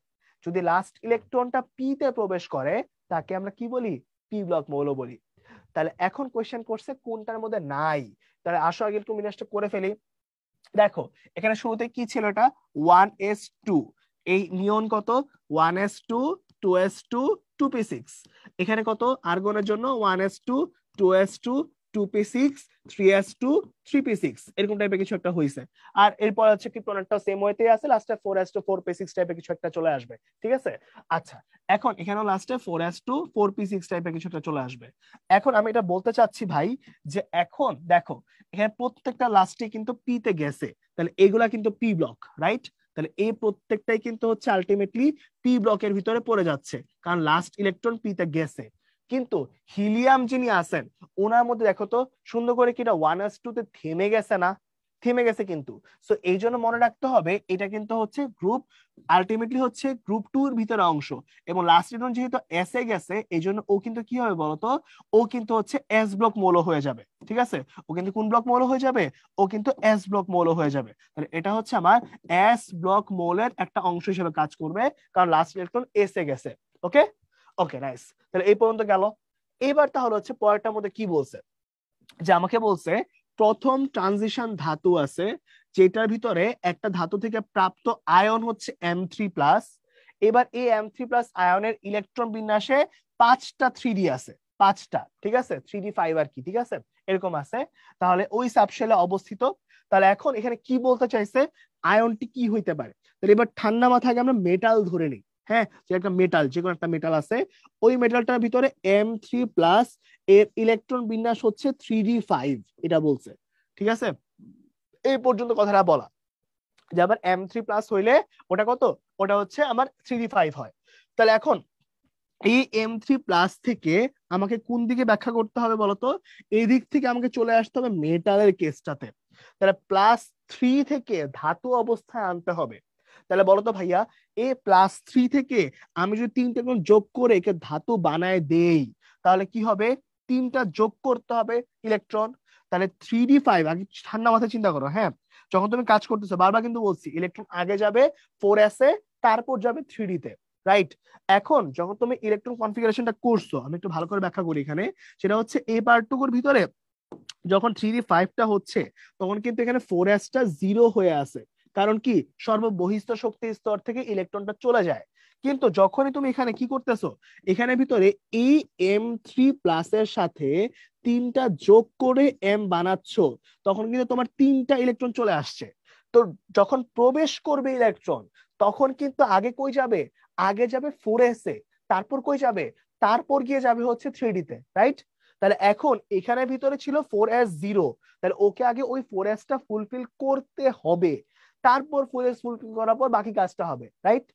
S1: যদি লাস্ট ইলেকট্রনটা পি তে প্রবেশ করে, তাকে আমরা কি বলি? পি ব্লক মৌল বলি। তাহলে এখন কোশ্চেন করছে কোনটার মধ্যে নাই। তাহলে আসো আগে ইলেকট্রোবিন্যাসটা করে ফেলি। দেখো এখানে শুরুতে কি ছিল, এটা 1s2, এই নিয়ন কত 1s2 2s2 2p6। এখানে কত আর্গনের জন্য 1s2 2s2 2p6 3s2 3p6, এরকম টাইপের কিছু একটা হয়েছে। আর এরপর হচ্ছে ক্রিপ্টনটা সেম ওয়েতেই আছে, লাস্টে 4s2 4p6 টাইপের কিছু একটা চলে আসবে, ঠিক আছে। আচ্ছা, এখন এখানেও লাস্টে 4s2 4p6 টাইপের কিছু একটা চলে আসবে। এখন আমি এটা বলতে চাচ্ছি ভাই, যে এখন দেখো এখানে প্রত্যেকটা লাস্টে কিন্তু পি তে গেছে, তাহলে এগুলা কিন্তু পি ব্লক, রাইট। তাহলে এই প্রত্যেকটাই কিন্তু হচ্ছে আলটিমেটলি পি ব্লকের ভিতরে পড়ে যাচ্ছে, কারণ লাস্ট ইলেকট্রন পি তে গেছে। কিন্তু হিলিয়াম যিনি আছেন, ওনার মধ্যে দেখো তো সুন্দর করে কিটা 1s2 তে থেমে গেছে না? থেমে গেছে কিন্তু। সো এই জন্য মনে রাখতে হবে এটা কিন্তু হচ্ছে গ্রুপ, আলটিমেটলি হচ্ছে গ্রুপ 2 এর ভিতরে অংশ। এবং লাস্ট ইলেকট্রন যেহেতু এস এ গেছে, এই জন্য ও কিন্তু কি হবে বলতো, ও কিন্তু হচ্ছে এস ব্লক মৌল হয়ে যাবে, ঠিক আছে। ও কিন্তু কোন ব্লক মৌল হয়ে যাবে? ও কিন্তু এস ব্লক মৌল হয়ে যাবে। তাহলে এটা হচ্ছে আমার এস ব্লক মৌলের একটা অংশ হিসেবে কাজ করবে, কারণ লাস্ট ইলেকট্রন এস এ গেছে। ওকে, ওকে নাইস। তাহলে এই পর্যন্ত গেল। এবার তাহলে হচ্ছে পরেরটার মধ্যে কি বলছে, যে আমাকে বলছে প্রথম ট্রানজিশন ধাতু আছে, যেটার ভিতরে একটা ধাতু থেকে প্রাপ্ত আয়ন হচ্ছে M3+। এবার এই M3+ আয়নের ইলেকট্রন বিন্যাসে 5টা 3D আছে, 5টা, ঠিক আছে, 3d5 আর কি, ঠিক আছে, এরকম আছে। তাহলে ওই সাবশেলে অবস্থিত। তাহলে এখন এখানে কি বলতে চাইছে, আয়নটি কি হইতে পারে। তাহলে এবার ঠান্ডা মাথায় আমরা মেটাল ধরে নিই। হ্যাঁ, যে একটা মেটাল, যে কোনো একটা মেটাল আছে, ওই মেটালটার ভিতরে M3+, এর ইলেকট্রন বিন্যাস হচ্ছে 3d5, এটা বলছে, ঠিক আছে। এই পর্যন্ত কথাটা বলা, যে আবার M3+ হইলে ওটা কত, ওটা হচ্ছে আমার 3d5 হয়। তাহলে এখন এই M3+ থেকে আমাকে কোন দিকে ব্যাখ্যা করতে হবে বলতো, এই দিক থেকে আমাকে চলে আসতে হবে মেটালের কেসটাতে। তাহলে +3 থেকে ধাতু অবস্থায় আনতে হবে। তাহলে বলতো ভাইয়া, এই +3 থেকে আমি যদি 3টা কোণ যোগ করে একে ধাতু বানায় দেই, তাহলে কি হবে, 3টা যোগ করতে হবে ইলেকট্রন। তাহলে 3d5, আগে ঠান্ডা মাথায় চিন্তা করো, হ্যাঁ, যখন তুমি কাজ করতেছো বারবার কিন্তু বলছি ইলেকট্রন আগে যাবে 4s এ, তারপর যাবে 3d তে, রাইট। এখন যখন তুমি ইলেকট্রন কনফিগারেশনটা করছো, আমি একটু ভালো করে ব্যাখ্যা করি এখানে, সেটা হচ্ছে এই পার্টটুকুর ভিতরে যখন 3d5টা হচ্ছে, তখন কিন্তু এখানে 4s টা 0 হয়ে আছে। কারণ কি, সর্ববহিস্থ শক্তি স্তর থেকে ইলেকট্রনটা চলে যায়। কিন্তু যখনই তুমি এখানে কি করতেছো, এখানে ভিতরে এই M3+ এর সাথে 3টা যোগ করে M বানাচ্ছ, তখন কিন্তু তোমার 3টা ইলেকট্রন চলে আসছে। তো যখন প্রবেশ করবে ইলেকট্রন, তখন কিন্তু আগে কই যাবে, আগে যাবে 4s এ, তারপর কই যাবে, তারপর গিয়ে যাবে হচ্ছে 3d তে, রাইট। তাহলে এখন এখানে ভিতরে ছিল 4s0, তাহলে ওকে আগে ওই 4s টা ফুলফিল করতে হবে, তারপর 4s ফুলফিল করার পর বাকি কাজটা হবে, রাইট।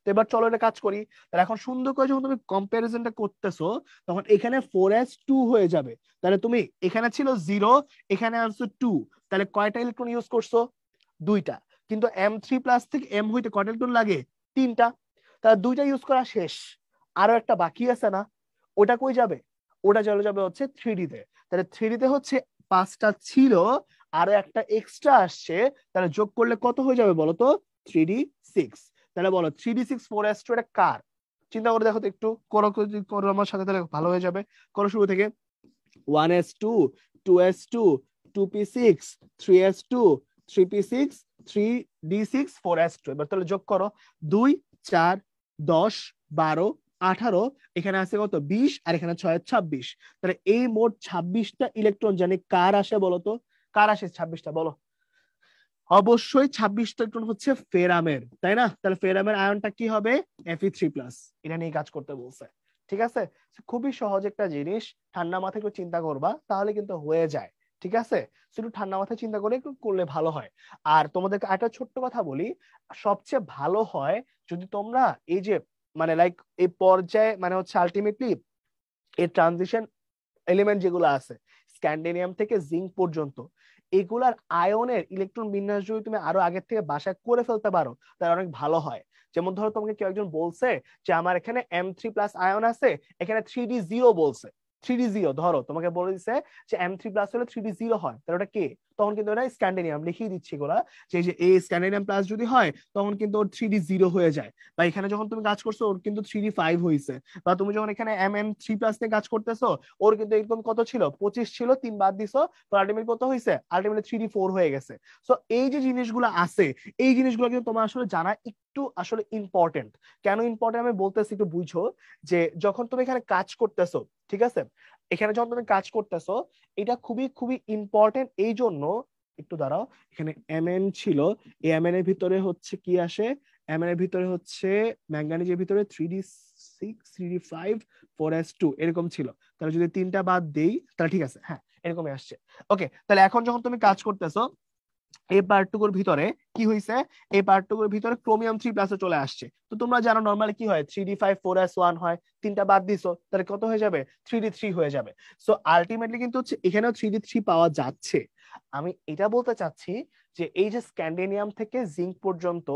S1: তো এবার চলো এটা কাজ করি। তাহলে এখন সুন্দর করে যখন তুমি কম্পারিজনটা করতেছো, তখন এখানে 4s2 হয়ে যাবে। তাহলে তুমি এখানে ছিল 0, এখানে আনছো 2, তাহলে কয়টা ইলেকট্রন ইউজ করছো? 2টা। কিন্তু M3+ থেকে M হইতে কয়টা ইলেকট্রন লাগে? 3টা। তাহলে 2টা ইউজ করা শেষ, আরো একটা বাকি আছে না, ওটা কই যাবে? ওটা চলে যাবে হচ্ছে 3d তে। তাহলে 3d তে হচ্ছে 5টা ছিল, আরো একটা এক্সট্রা আসছে, তাহলে যোগ করলে কত হয়ে যাবে বলো তো? 3d6। তাহলে বলো 3d6 4s2 এটা কার? চিন্তা করে দেখো তো একটু, করো করো আমার সাথে, তাহলে ভালো হয়ে যাবে। করো শুরু থেকে, 1s2 2s2 2p6 3s2 3p6 3d6 4s2। এবার তাহলে যোগ করো, 2 4 10 12 18, এখানে আছে কত 20, আর এখানে 6 26। তাহলে এই মোট 26টা ইলেকট্রন জানি কার আসে বলতো? কার আসে 26টা বলো? অবশ্যই 26টা ইলেকট্রন হচ্ছে ফেরামের, তাই না? তাহলে ফেরামের আয়নটা কি হবে? Fe3+। এটা নিয়ে কাজ করতে বলছে, ঠিক আছে? খুবই সহজ একটা জিনিস, ঠান্ডা মাথায় একটু চিন্তা করবা তাহলে কিন্তু হয়ে যায়, ঠিক আছে? শুধু ঠান্ডা মাথায় চিন্তা করে একটু করলে ভালো হয়। আর তোমাদেরকে একটা ছোট্ট কথা বলি, সবচেয়ে ভালো হয় যদি তোমরা এই যে মানে লাইক এই পর্যায়ে মানে হচ্ছে আলটিমেটলি এই ট্রানজিশন এলিমেন্ট যেগুলো আছে স্ক্যান্ডিনিয়াম থেকে জিঙ্ক পর্যন্ত, এগুলার আয়নের ইলেকট্রন বিন্যাস যদি তুমি আরো আগের থেকে বাসায় করে ফেলতে পারো তাহলে অনেক ভালো হয়। যেমন ধরো তোমাকে কেউ একজন বলছে যে আমার এখানে M3+ আয়ন আছে, এখানে 3D0 বলছে, 3D0 ধরো তোমাকে বলে দিছে যে M3+ হলে 3D0 হয়, তাহলে ওটা কে? তখন কিন্তু ওটা স্ক্যান্ডিনিয়াম লিখিয়ে দিচ্ছি এগুলা, যে এই স্ক্যান্ডিনিয়াম প্লাস যদি হয় তখন কিন্তু ওর 3D0 হয়ে যায়। বা এখানে যখন তুমি কাজ করছো ওর কিন্তু 3D5 হয়েছে। বা তুমি যখন এখানে MM3+ নিয়ে কাজ করতেছো ওর কিন্তু একদম কত ছিল 25 ছিল, 3 বাদ দিছো, তো আলটিমেটলি কত হয়েছে? আলটিমেটলি 3D4 হয়ে গেছে। সো এই যে জিনিসগুলো আছে এই জিনিসগুলো কিন্তু তোমার আসলে জানা একটু আসলে ইম্পর্টেন্ট। কেন ইম্পর্টেন্ট আমি বলতেছি একটু বুঝো, যে যখন তুমি এখানে কাজ করতেছো, ঠিক আছে, এখানে যখন তুমি কাজ করতেছো এটা খুবই খুবই ইম্পর্টেন্ট। এই জন্য একটু দাঁড়াও, এখানে Mn ছিল, এই Mn এর ভিতরে হচ্ছে কি আসে? Mn এর ভিতরে হচ্ছে ম্যাঙ্গানিজের ভিতরে 3D6 3D5 4s2 এরকম ছিল। তাহলে যদি 3টা বাদ দেই তাহলে ঠিক আছে, হ্যাঁ এরকমই আসছে। ওকে, তাহলে এখন যখন তুমি কাজ করতেছো এই পার্টটুকুর ভিতরে কি হয়েছে? এই পার্টটুকুর ভিতরে ক্রোমিয়াম 3+ চলে আসছে। তো তোমরা জানো নর্মালি কি হয় 3D5 4s1 হয়, 3টা বাদ দিছো তাহলে কত হয়ে যাবে? 3D3 হয়ে যাবে। সো আলটিমেটলি কিন্তু হচ্ছে এখানেও 3D3 পাওয়া যাচ্ছে। আমি এটা বলতে চাচ্ছি যে এই যে স্ক্যান্ডিনিয়াম থেকে জিঙ্ক পর্যন্ত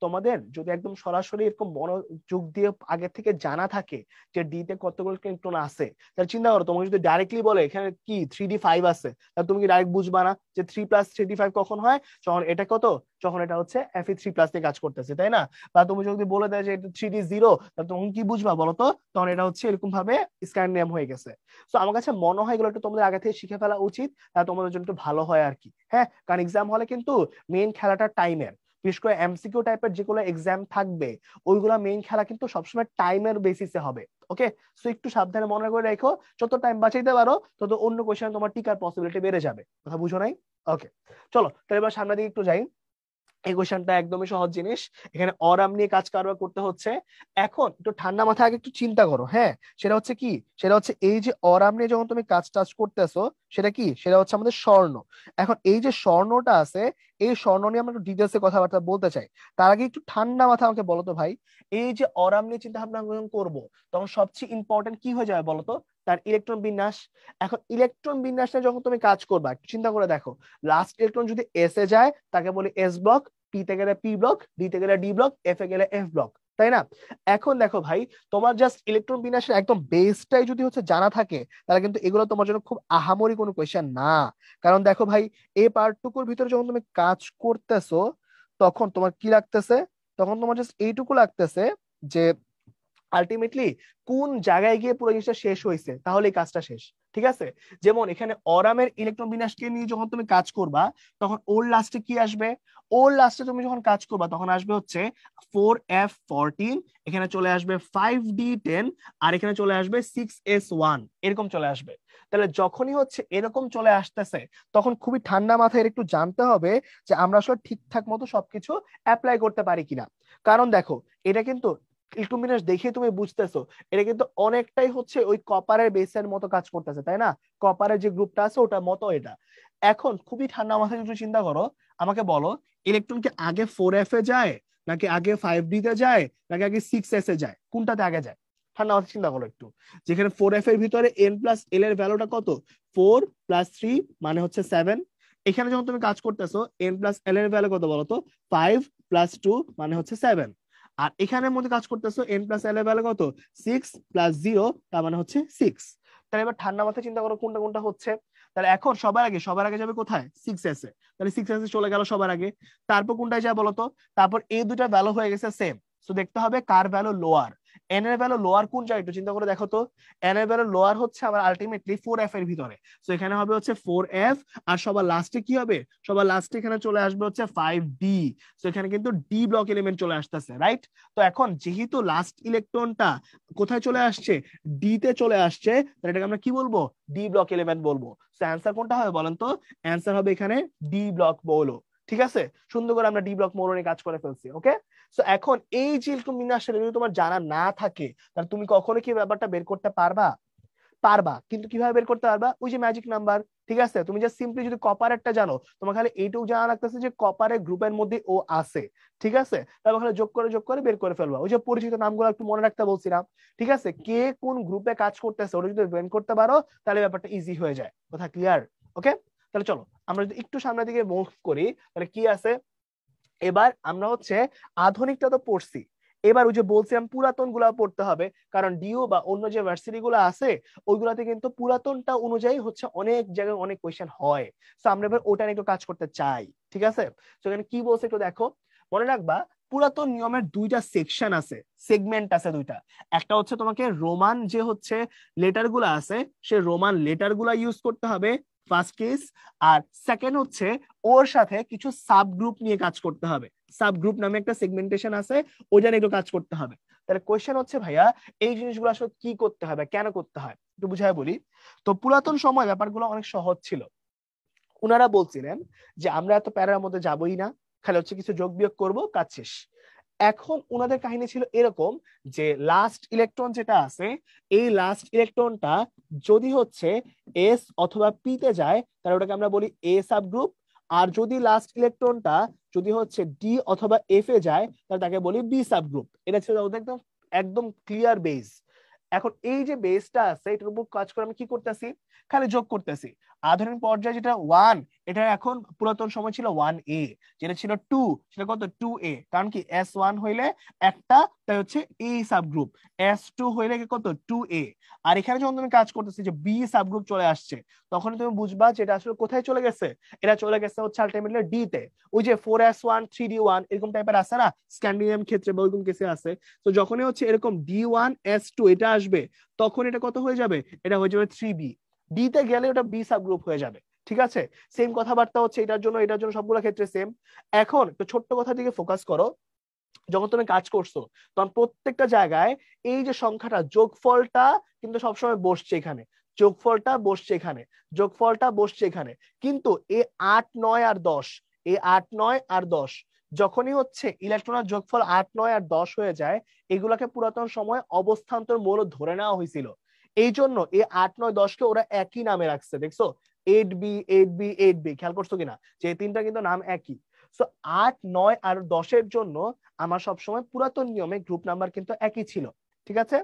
S1: তোমাদের যদি একদম সরাসরি এরকম মনোযোগ দিয়ে আগে থেকে জানা থাকে যে ডি তে কতগুলো ইলেকট্রন আছে, তাহলে চিন্তা করো তোমাকে যদি ডাইরেক্টলি বলে এখানে কি 3D5 আছে, তাহলে তুমি কি ডাইরেক্ট বুঝবা না যে 3+3D5 কখন হয়? যখন এটা কত, যখন এটা হচ্ছে Fe3+ দিয়ে কাজ করতেছে, তাই না? বা তুমি যদি বলে দেয় যে এটা 3D0, তাহলে তখন কি বুঝবা বলো তো? তখন এটা হচ্ছে এরকম ভাবে স্ক্যান্ডিনিয়াম হয়ে গেছে। তো আমার কাছে মনে হয় এগুলো একটু তোমাদের আগে থেকে শিখে ফেলা উচিত, তোমাদের জন্য একটু ভালো হয় আর কি। হ্যাঁ, কারণ এক্সাম হলে কিন্তু মেইন খেলাটা টাইমের, বিশেষ করে MCQ টাইপের যেগুলো এক্সাম থাকবে ওইগুলা মেইন খেলা কিন্তু সবসময় টাইমের বেসিসে হবে। ওকে, সো একটু সাবধানে মনে করে রেখো, যত টাইম বাঁচাইতে পারো তত অন্য কোশ্চেন তোমার টিকার পসিবিলিটি বেড়ে যাবে। কথা বুঝো নাই? ওকে, চলো তাহলে এবার সামনের দিকে একটু যাই। এই কোশ্চেনটা একদমই সহজ জিনিস, এখানে অরাম নিয়ে কাজ কারবার করতে হচ্ছে। এখন একটু ঠান্ডা মাথায় আগে একটু চিন্তা করো, হ্যাঁ সেটা হচ্ছে কি? সেটা হচ্ছে এই যে অরাম নিয়ে যখন তুমি কাজ টাজ করতেছো সেটা কি? সেটা হচ্ছে আমাদের স্বর্ণ। এখন এই যে স্বর্ণটা আছে এই স্বর্ণ নিয়ে আমরা একটু ডিটেলসে কথাবার্তা বলতে চাই। তার আগে একটু ঠান্ডা মাথা আমাকে বলো তো ভাই, এই যে অরাম নিয়ে চিন্তা ভাবনা যখন করবো তখন সবচেয়ে ইম্পর্টেন্ট কি হয়ে যাবে বলতো? তার ইলেকট্রন বিন্যাস। এখন ইলেকট্রন বিন্যাস নিয়ে যখন তুমি কাজ করবা একটু চিন্তা করে দেখো, লাস্ট ইলেকট্রন যদি এস এ যায় তাকে বলি এস ব্লক, পি তে গেলে পি ব্লক, ডি তে গেলে ডি ব্লক, এফ এ গেলে এফ ব্লক, তাই না? এখন দেখো ভাই, তোমার জাস্ট ইলেকট্রন বিন্যাসের একদম বেসটাই যদি হচ্ছে জানা থাকে তাহলে কিন্তু এগুলো তোমার জন্য খুব আহামরি কোনো কোয়েশ্চেন না। কারণ দেখো ভাই, এই পার্টটুকুর ভিতরে যখন তুমি কাজ করতেছো তখন তোমার কি লাগতেছে? তখন তোমার জাস্ট এইটুকু লাগতেছে যে আলটিমেটলি কোন জায়গায় গিয়ে পুরো জিনিসটা শেষ হয়েছে, তাহলে এই কাজটা শেষ। ঠিক আছে, যেমন এখানে অরামের ইলেকট্রন বিন্যাসকে নিয়ে যখন তুমি কাজ করবা তখন ওর লাস্টে কি আসবে? ওর লাস্টে তুমি যখন কাজ করবা তখন আসবে হচ্ছে 4F14, এখানে চলে আসবে 5D10, আর এখানে চলে আসবে 6S1, এরকম চলে আসবে। তাহলে যখনই হচ্ছে এরকম চলে আসতেছে তখন খুবই ঠান্ডা মাথায় একটু জানতে হবে যে আমরা আসলে ঠিকঠাক মতো সবকিছু অ্যাপ্লাই করতে পারি কিনা। কারণ দেখো, এটা কিন্তু ইলেকট্রন বিন্যাস দেখে তুমি বুঝতেছো এটা কিন্তু অনেকটাই হচ্ছে ওই কপারের বেসের মতো কাজ করতেছে, তাই না? কপারের যে গ্রুপটা আছে ওটার মতো এটা। এখন খুবই ঠান্ডা মাথায় একটু চিন্তা করো, আমাকে বলো ইলেকট্রন কি আগে 4F এ যায়, নাকি আগে 5D তে যায়, নাকি আগে 6S এ যায়? কোনটাতে আগে যায়? ঠান্ডা মাথায় চিন্তা করো একটু। যেখানে 4F এর ভিতরে N+L এর ভ্যালুটা কত? 4+3 মানে হচ্ছে 7। এখানে যখন তুমি কাজ করতেছো N+L এর ভ্যালু কত বলতো? 5+2 মানে হচ্ছে 7। আর এখানের মধ্যে কাজ করতেছো N+L এর ভ্যালু কত? 6+0 তার মানে হচ্ছে 6। তাহলে এবার ঠান্ডা মাথায় চিন্তা করো কোনটা কোনটা হচ্ছে। তাহলে এখন সবার আগে যাবে কোথায়? 6S এ। তাহলে 6S এ চলে গেল সবার আগে। তারপর কোনটায় যায় বলতো? তারপর এই দুটা ভ্যালু হয়ে গেছে সেম, তো দেখতে হবে কার ভ্যালু লোয়ার। এন এর ভ্যালু লোয়ার কোন জায়গায় একটু চিন্তা করে দেখো তো। এন এর ভ্যালু লোয়ার হচ্ছে আমার আলটিমেটলি 4f এর ভিতরে, সো এখানে হবে হচ্ছে 4f, আর সবার লাস্টে কি হবে, সবার লাস্টে এখানে চলে আসবে হচ্ছে 5d, সো এখানে কিন্তু ডি ব্লক এলিমেন্ট চলে আসতেছে, রাইট? তো এখন যেহেতু লাস্ট ইলেকট্রনটা কোথায় চলে আসছে, ডি তে চলে আসছে, তাহলে এটাকে আমরা কি বলবো, ডি ব্লক এলিমেন্ট বলবো। সো অ্যান্সার কোনটা হবে বলেন তো, অ্যান্সার হবে এখানে ডি ব্লক মৌল। ঠিক আছে, সুন্দর করে আমরা ডি ব্লক মৌল নিয়ে কাজ করে ফেলছি। ওকে, সো এখন এই যে ইলেকট্রন বিন্যাসটা যদি তোমার জানা না থাকে, তাহলে তুমি কখনো কি ব্যাপারটা বের করতে পারবা? পারবা, কিন্তু কিভাবে বের করতে পারবা, ওই যে ম্যাজিক নাম্বার। ঠিক আছে, তুমি যে সিম্পলি যদি কপারেরটা জানো, তোমার খালি এইটুকু জানা লাগতেছে যে কপারের গ্রুপের মধ্যে ও আছে। ঠিক আছে, তারপর খালি যোগ করে বের করে ফেলবা। ওই যে পরিচিত নামগুলো একটু মনে রাখতে বলছিলাম। ঠিক আছে, কে কোন গ্রুপে কাজ করতেছে ওটা যদি বের করতে পারো, তাহলে ব্যাপারটা ইজি হয়ে যায়। কথা ক্লিয়ার? ওকে, তাহলে চলো আমরা যদি একটু সামনের দিকে মুভ করি, তাহলে কি আছে, এবার আমরা হচ্ছে আধুনিকটা তো পড়ছি, এবার ওই যে বলছিলাম পুরাতন গুলা পড়তে হবে, কারণ ডিও বা অন্য যে ভার্সিটি গুলো আছে ওইগুলাতে কিন্তু পুরাতনটা অনুযায়ী হচ্ছে অনেক জায়গায় অনেক কোয়েশ্চেন হয়। তো আমরা এবার ওটা নিয়ে একটু কাজ করতে চাই। ঠিক আছে, তো এখানে কি বলছে একটু দেখো, মনে রাখবা পুরাতন নিয়মের দুইটা সেকশন আছে, সেগমেন্ট আছে দুইটা। একটা হচ্ছে তোমাকে রোমান যে হচ্ছে লেটার গুলা আছে, সে রোমান লেটার গুলা ইউজ করতে হবে ফার্স্ট কেস। আর সেকেন্ড হচ্ছে ওর সাথে কিছু সাব গ্রুপ নিয়ে কাজ করতে হবে, সাব গ্রুপ নামে একটা সেগমেন্টেশন আছে, ওইটা নিয়ে একটু কাজ করতে হবে। তাহলে কোয়েশ্চেন হচ্ছে ভাইয়া এই জিনিসগুলো আসলে কি করতে হবে, কেন করতে হয়, একটু বুঝায় বলি। তো পুরাতন সময় ব্যাপারগুলো অনেক সহজ ছিল। উনারা বলছিলেন যে আমরা এত প্যারার মধ্যে যাবই না, খালি হচ্ছে কিছু যোগ বিয়োগ করবো, কাজ শেষ। এখন উনাদের কাহিনী ছিল এরকম যে লাস্ট ইলেকট্রন যেটা আছে, এই লাস্ট ইলেকট্রনটা যদি হচ্ছে এস অথবা পি তে যায়, তাহলে ওটাকে আমরা বলি এ সাব গ্রুপ। আর যদি লাস্ট ইলেকট্রনটা যদি হচ্ছে ডি অথবা এফ এ যায়, তাহলে তাকে বলি বি সাব গ্রুপ। এটা ছিল ওদের একদম একদম ক্লিয়ার বেস। এখন এই যে বেসটা আছে এটার উপর কাজ করে আমি কি করতেছি, খালি যোগ করতেছি। আধুনিক পর্যায়ে যেটা ওয়ান, এটা এখন পুরাতন সময় ছিল 1a, যেটা ছিল 2 সেটা কত 2a, কারণ কি S1 হইলে একটা, তাই হচ্ছে এ সাব গ্রুপ, S2 হইলে কত 2a। আর এখানে যখন তুমি কাজ করতেছি যে বি সাব গ্রুপ চলে আসছে, তখন তুমি বুঝবা যে এটা আসলে কোথায় চলে গেছে, এটা চলে গেছে হচ্ছে আলটিমেটলি ডি তে। ওই যে 4s1 3d1 এরকম টাইপের আছে না স্ক্যান্ডিনেভিয়ান ক্ষেত্রে বা ওইরকম কেসে আছে, তো যখনই হচ্ছে এরকম D1S2 এটা আসবে, তখন এটা কত হয়ে যাবে, এটা হয়ে যাবে 3b। ডি তে গেলে ওটা বি সাব গ্রুপ হয়ে যাবে। ঠিক আছে, সেম কথাবার্তা হচ্ছে এটার জন্য সবগুলো ক্ষেত্রে সেম। এখন একটু ছোট্ট কথা দিকে ফোকাস করো, যখন তুমি কাজ করছো তখন প্রত্যেকটা জায়গায় এই যে সংখ্যাটা যোগফলটা কিন্তু সবসময় বসছে এখানে, যোগফলটা বসছে এখানে, যোগফলটা বসছে এখানে। কিন্তু এই 8 9 আর 10, এই 8 9 আর 10 যখনই হচ্ছে ইলেকট্রনের যোগফল 8 9 আর 10 হয়ে যায়, এগুলাকে পুরাতন সময় অবস্থান্তর মৌল ধরে নেওয়া হয়েছিল। এই জন্য এই 8 9 10 কে ওরা একই নামে রাখছে, দেখছো 8b 8b 8b, খেয়াল করছো কিনা যে এই তিনটা কিন্তু নাম একই। সো 8 9 আর 10 জন্য আমার সবসময় পুরাতন নিয়মে গ্রুপ নাম্বার কিন্তু একই ছিল। ঠিক আছে,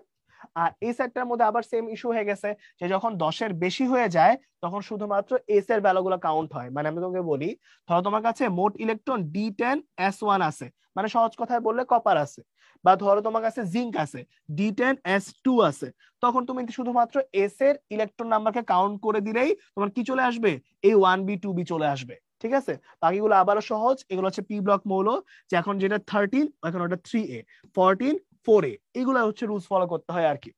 S1: আর এই সেটটার মধ্যে আবার সেম ইস্যু হয়ে গেছে যে যখন 10-এর বেশি হয়ে যায়, তখন শুধুমাত্র এস এর ভ্যালুগুলো কাউন্ট হয়। মানে আমি তোমাকে বলি, ধরো তোমার কাছে মোট ইলেকট্রন D10S1 আছে, মানে সহজ কথায় বললে কপার আছে, বা ধরো তোমার কাছে জিঙ্ক আছে D10S2 আছে, তখন তুমি শুধুমাত্র এস এর ইলেকট্রন নাম্বারকে কাউন্ট করে দিলেই তোমার কি চলে আসবে, এই 1b 2b চলে আসবে। ঠিক আছে, বাকিগুলো আবারও সহজ, এগুলো হচ্ছে পি ব্লক মৌল, যে এখন যেটা 13 এখন ওটা 3a, 14 4a, এগুলো হচ্ছে রুলস ফলো করতে হয় আর কি।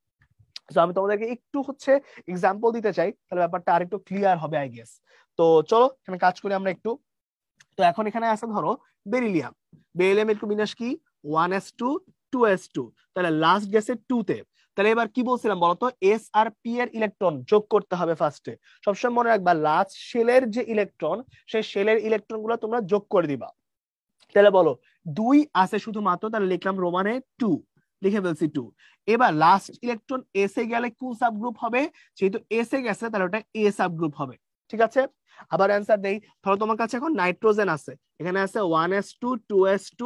S1: তো আমি তোমাদেরকে একটু হচ্ছে এক্সাম্পল দিতে চাই, তাহলে ব্যাপারটা আরেকটু ক্লিয়ার হবে আই গেস। তো চলো এখানে কাজ করি আমরা একটু। তো এখন এখানে আছে ধরো বেরিলিয়াম, বেরিলিয়াম একটু বিন্যাস কি 1s2 2s2, তাহলে লাস্ট গেছে 2 তে। তাহলে এবার কি বলছিলাম বলতো, এস আর পি এর ইলেকট্রন যোগ করতে হবে ফার্স্টে। সবসময় মনে রাখবা লাস্ট শেলের যে ইলেকট্রন, সেই শেলের ইলেকট্রন গুলো তোমরা যোগ করে দিবা। তাহলে বলো 2 আছে শুধুমাত্র, তাহলে লিখলাম রোমানে 2, লিখে ফেলছি 2। এবার লাস্ট ইলেকট্রন এস এ গেলে কোন সাব গ্রুপ হবে, যেহেতু এস এ গেছে তাহলে ওটা এ সাব গ্রুপ হবে। ঠিক আছে, আবার অ্যান্সার দেই। ধরো তোমার কাছে এখন নাইট্রোজেন আছে, এখানে আছে 1s2 2s2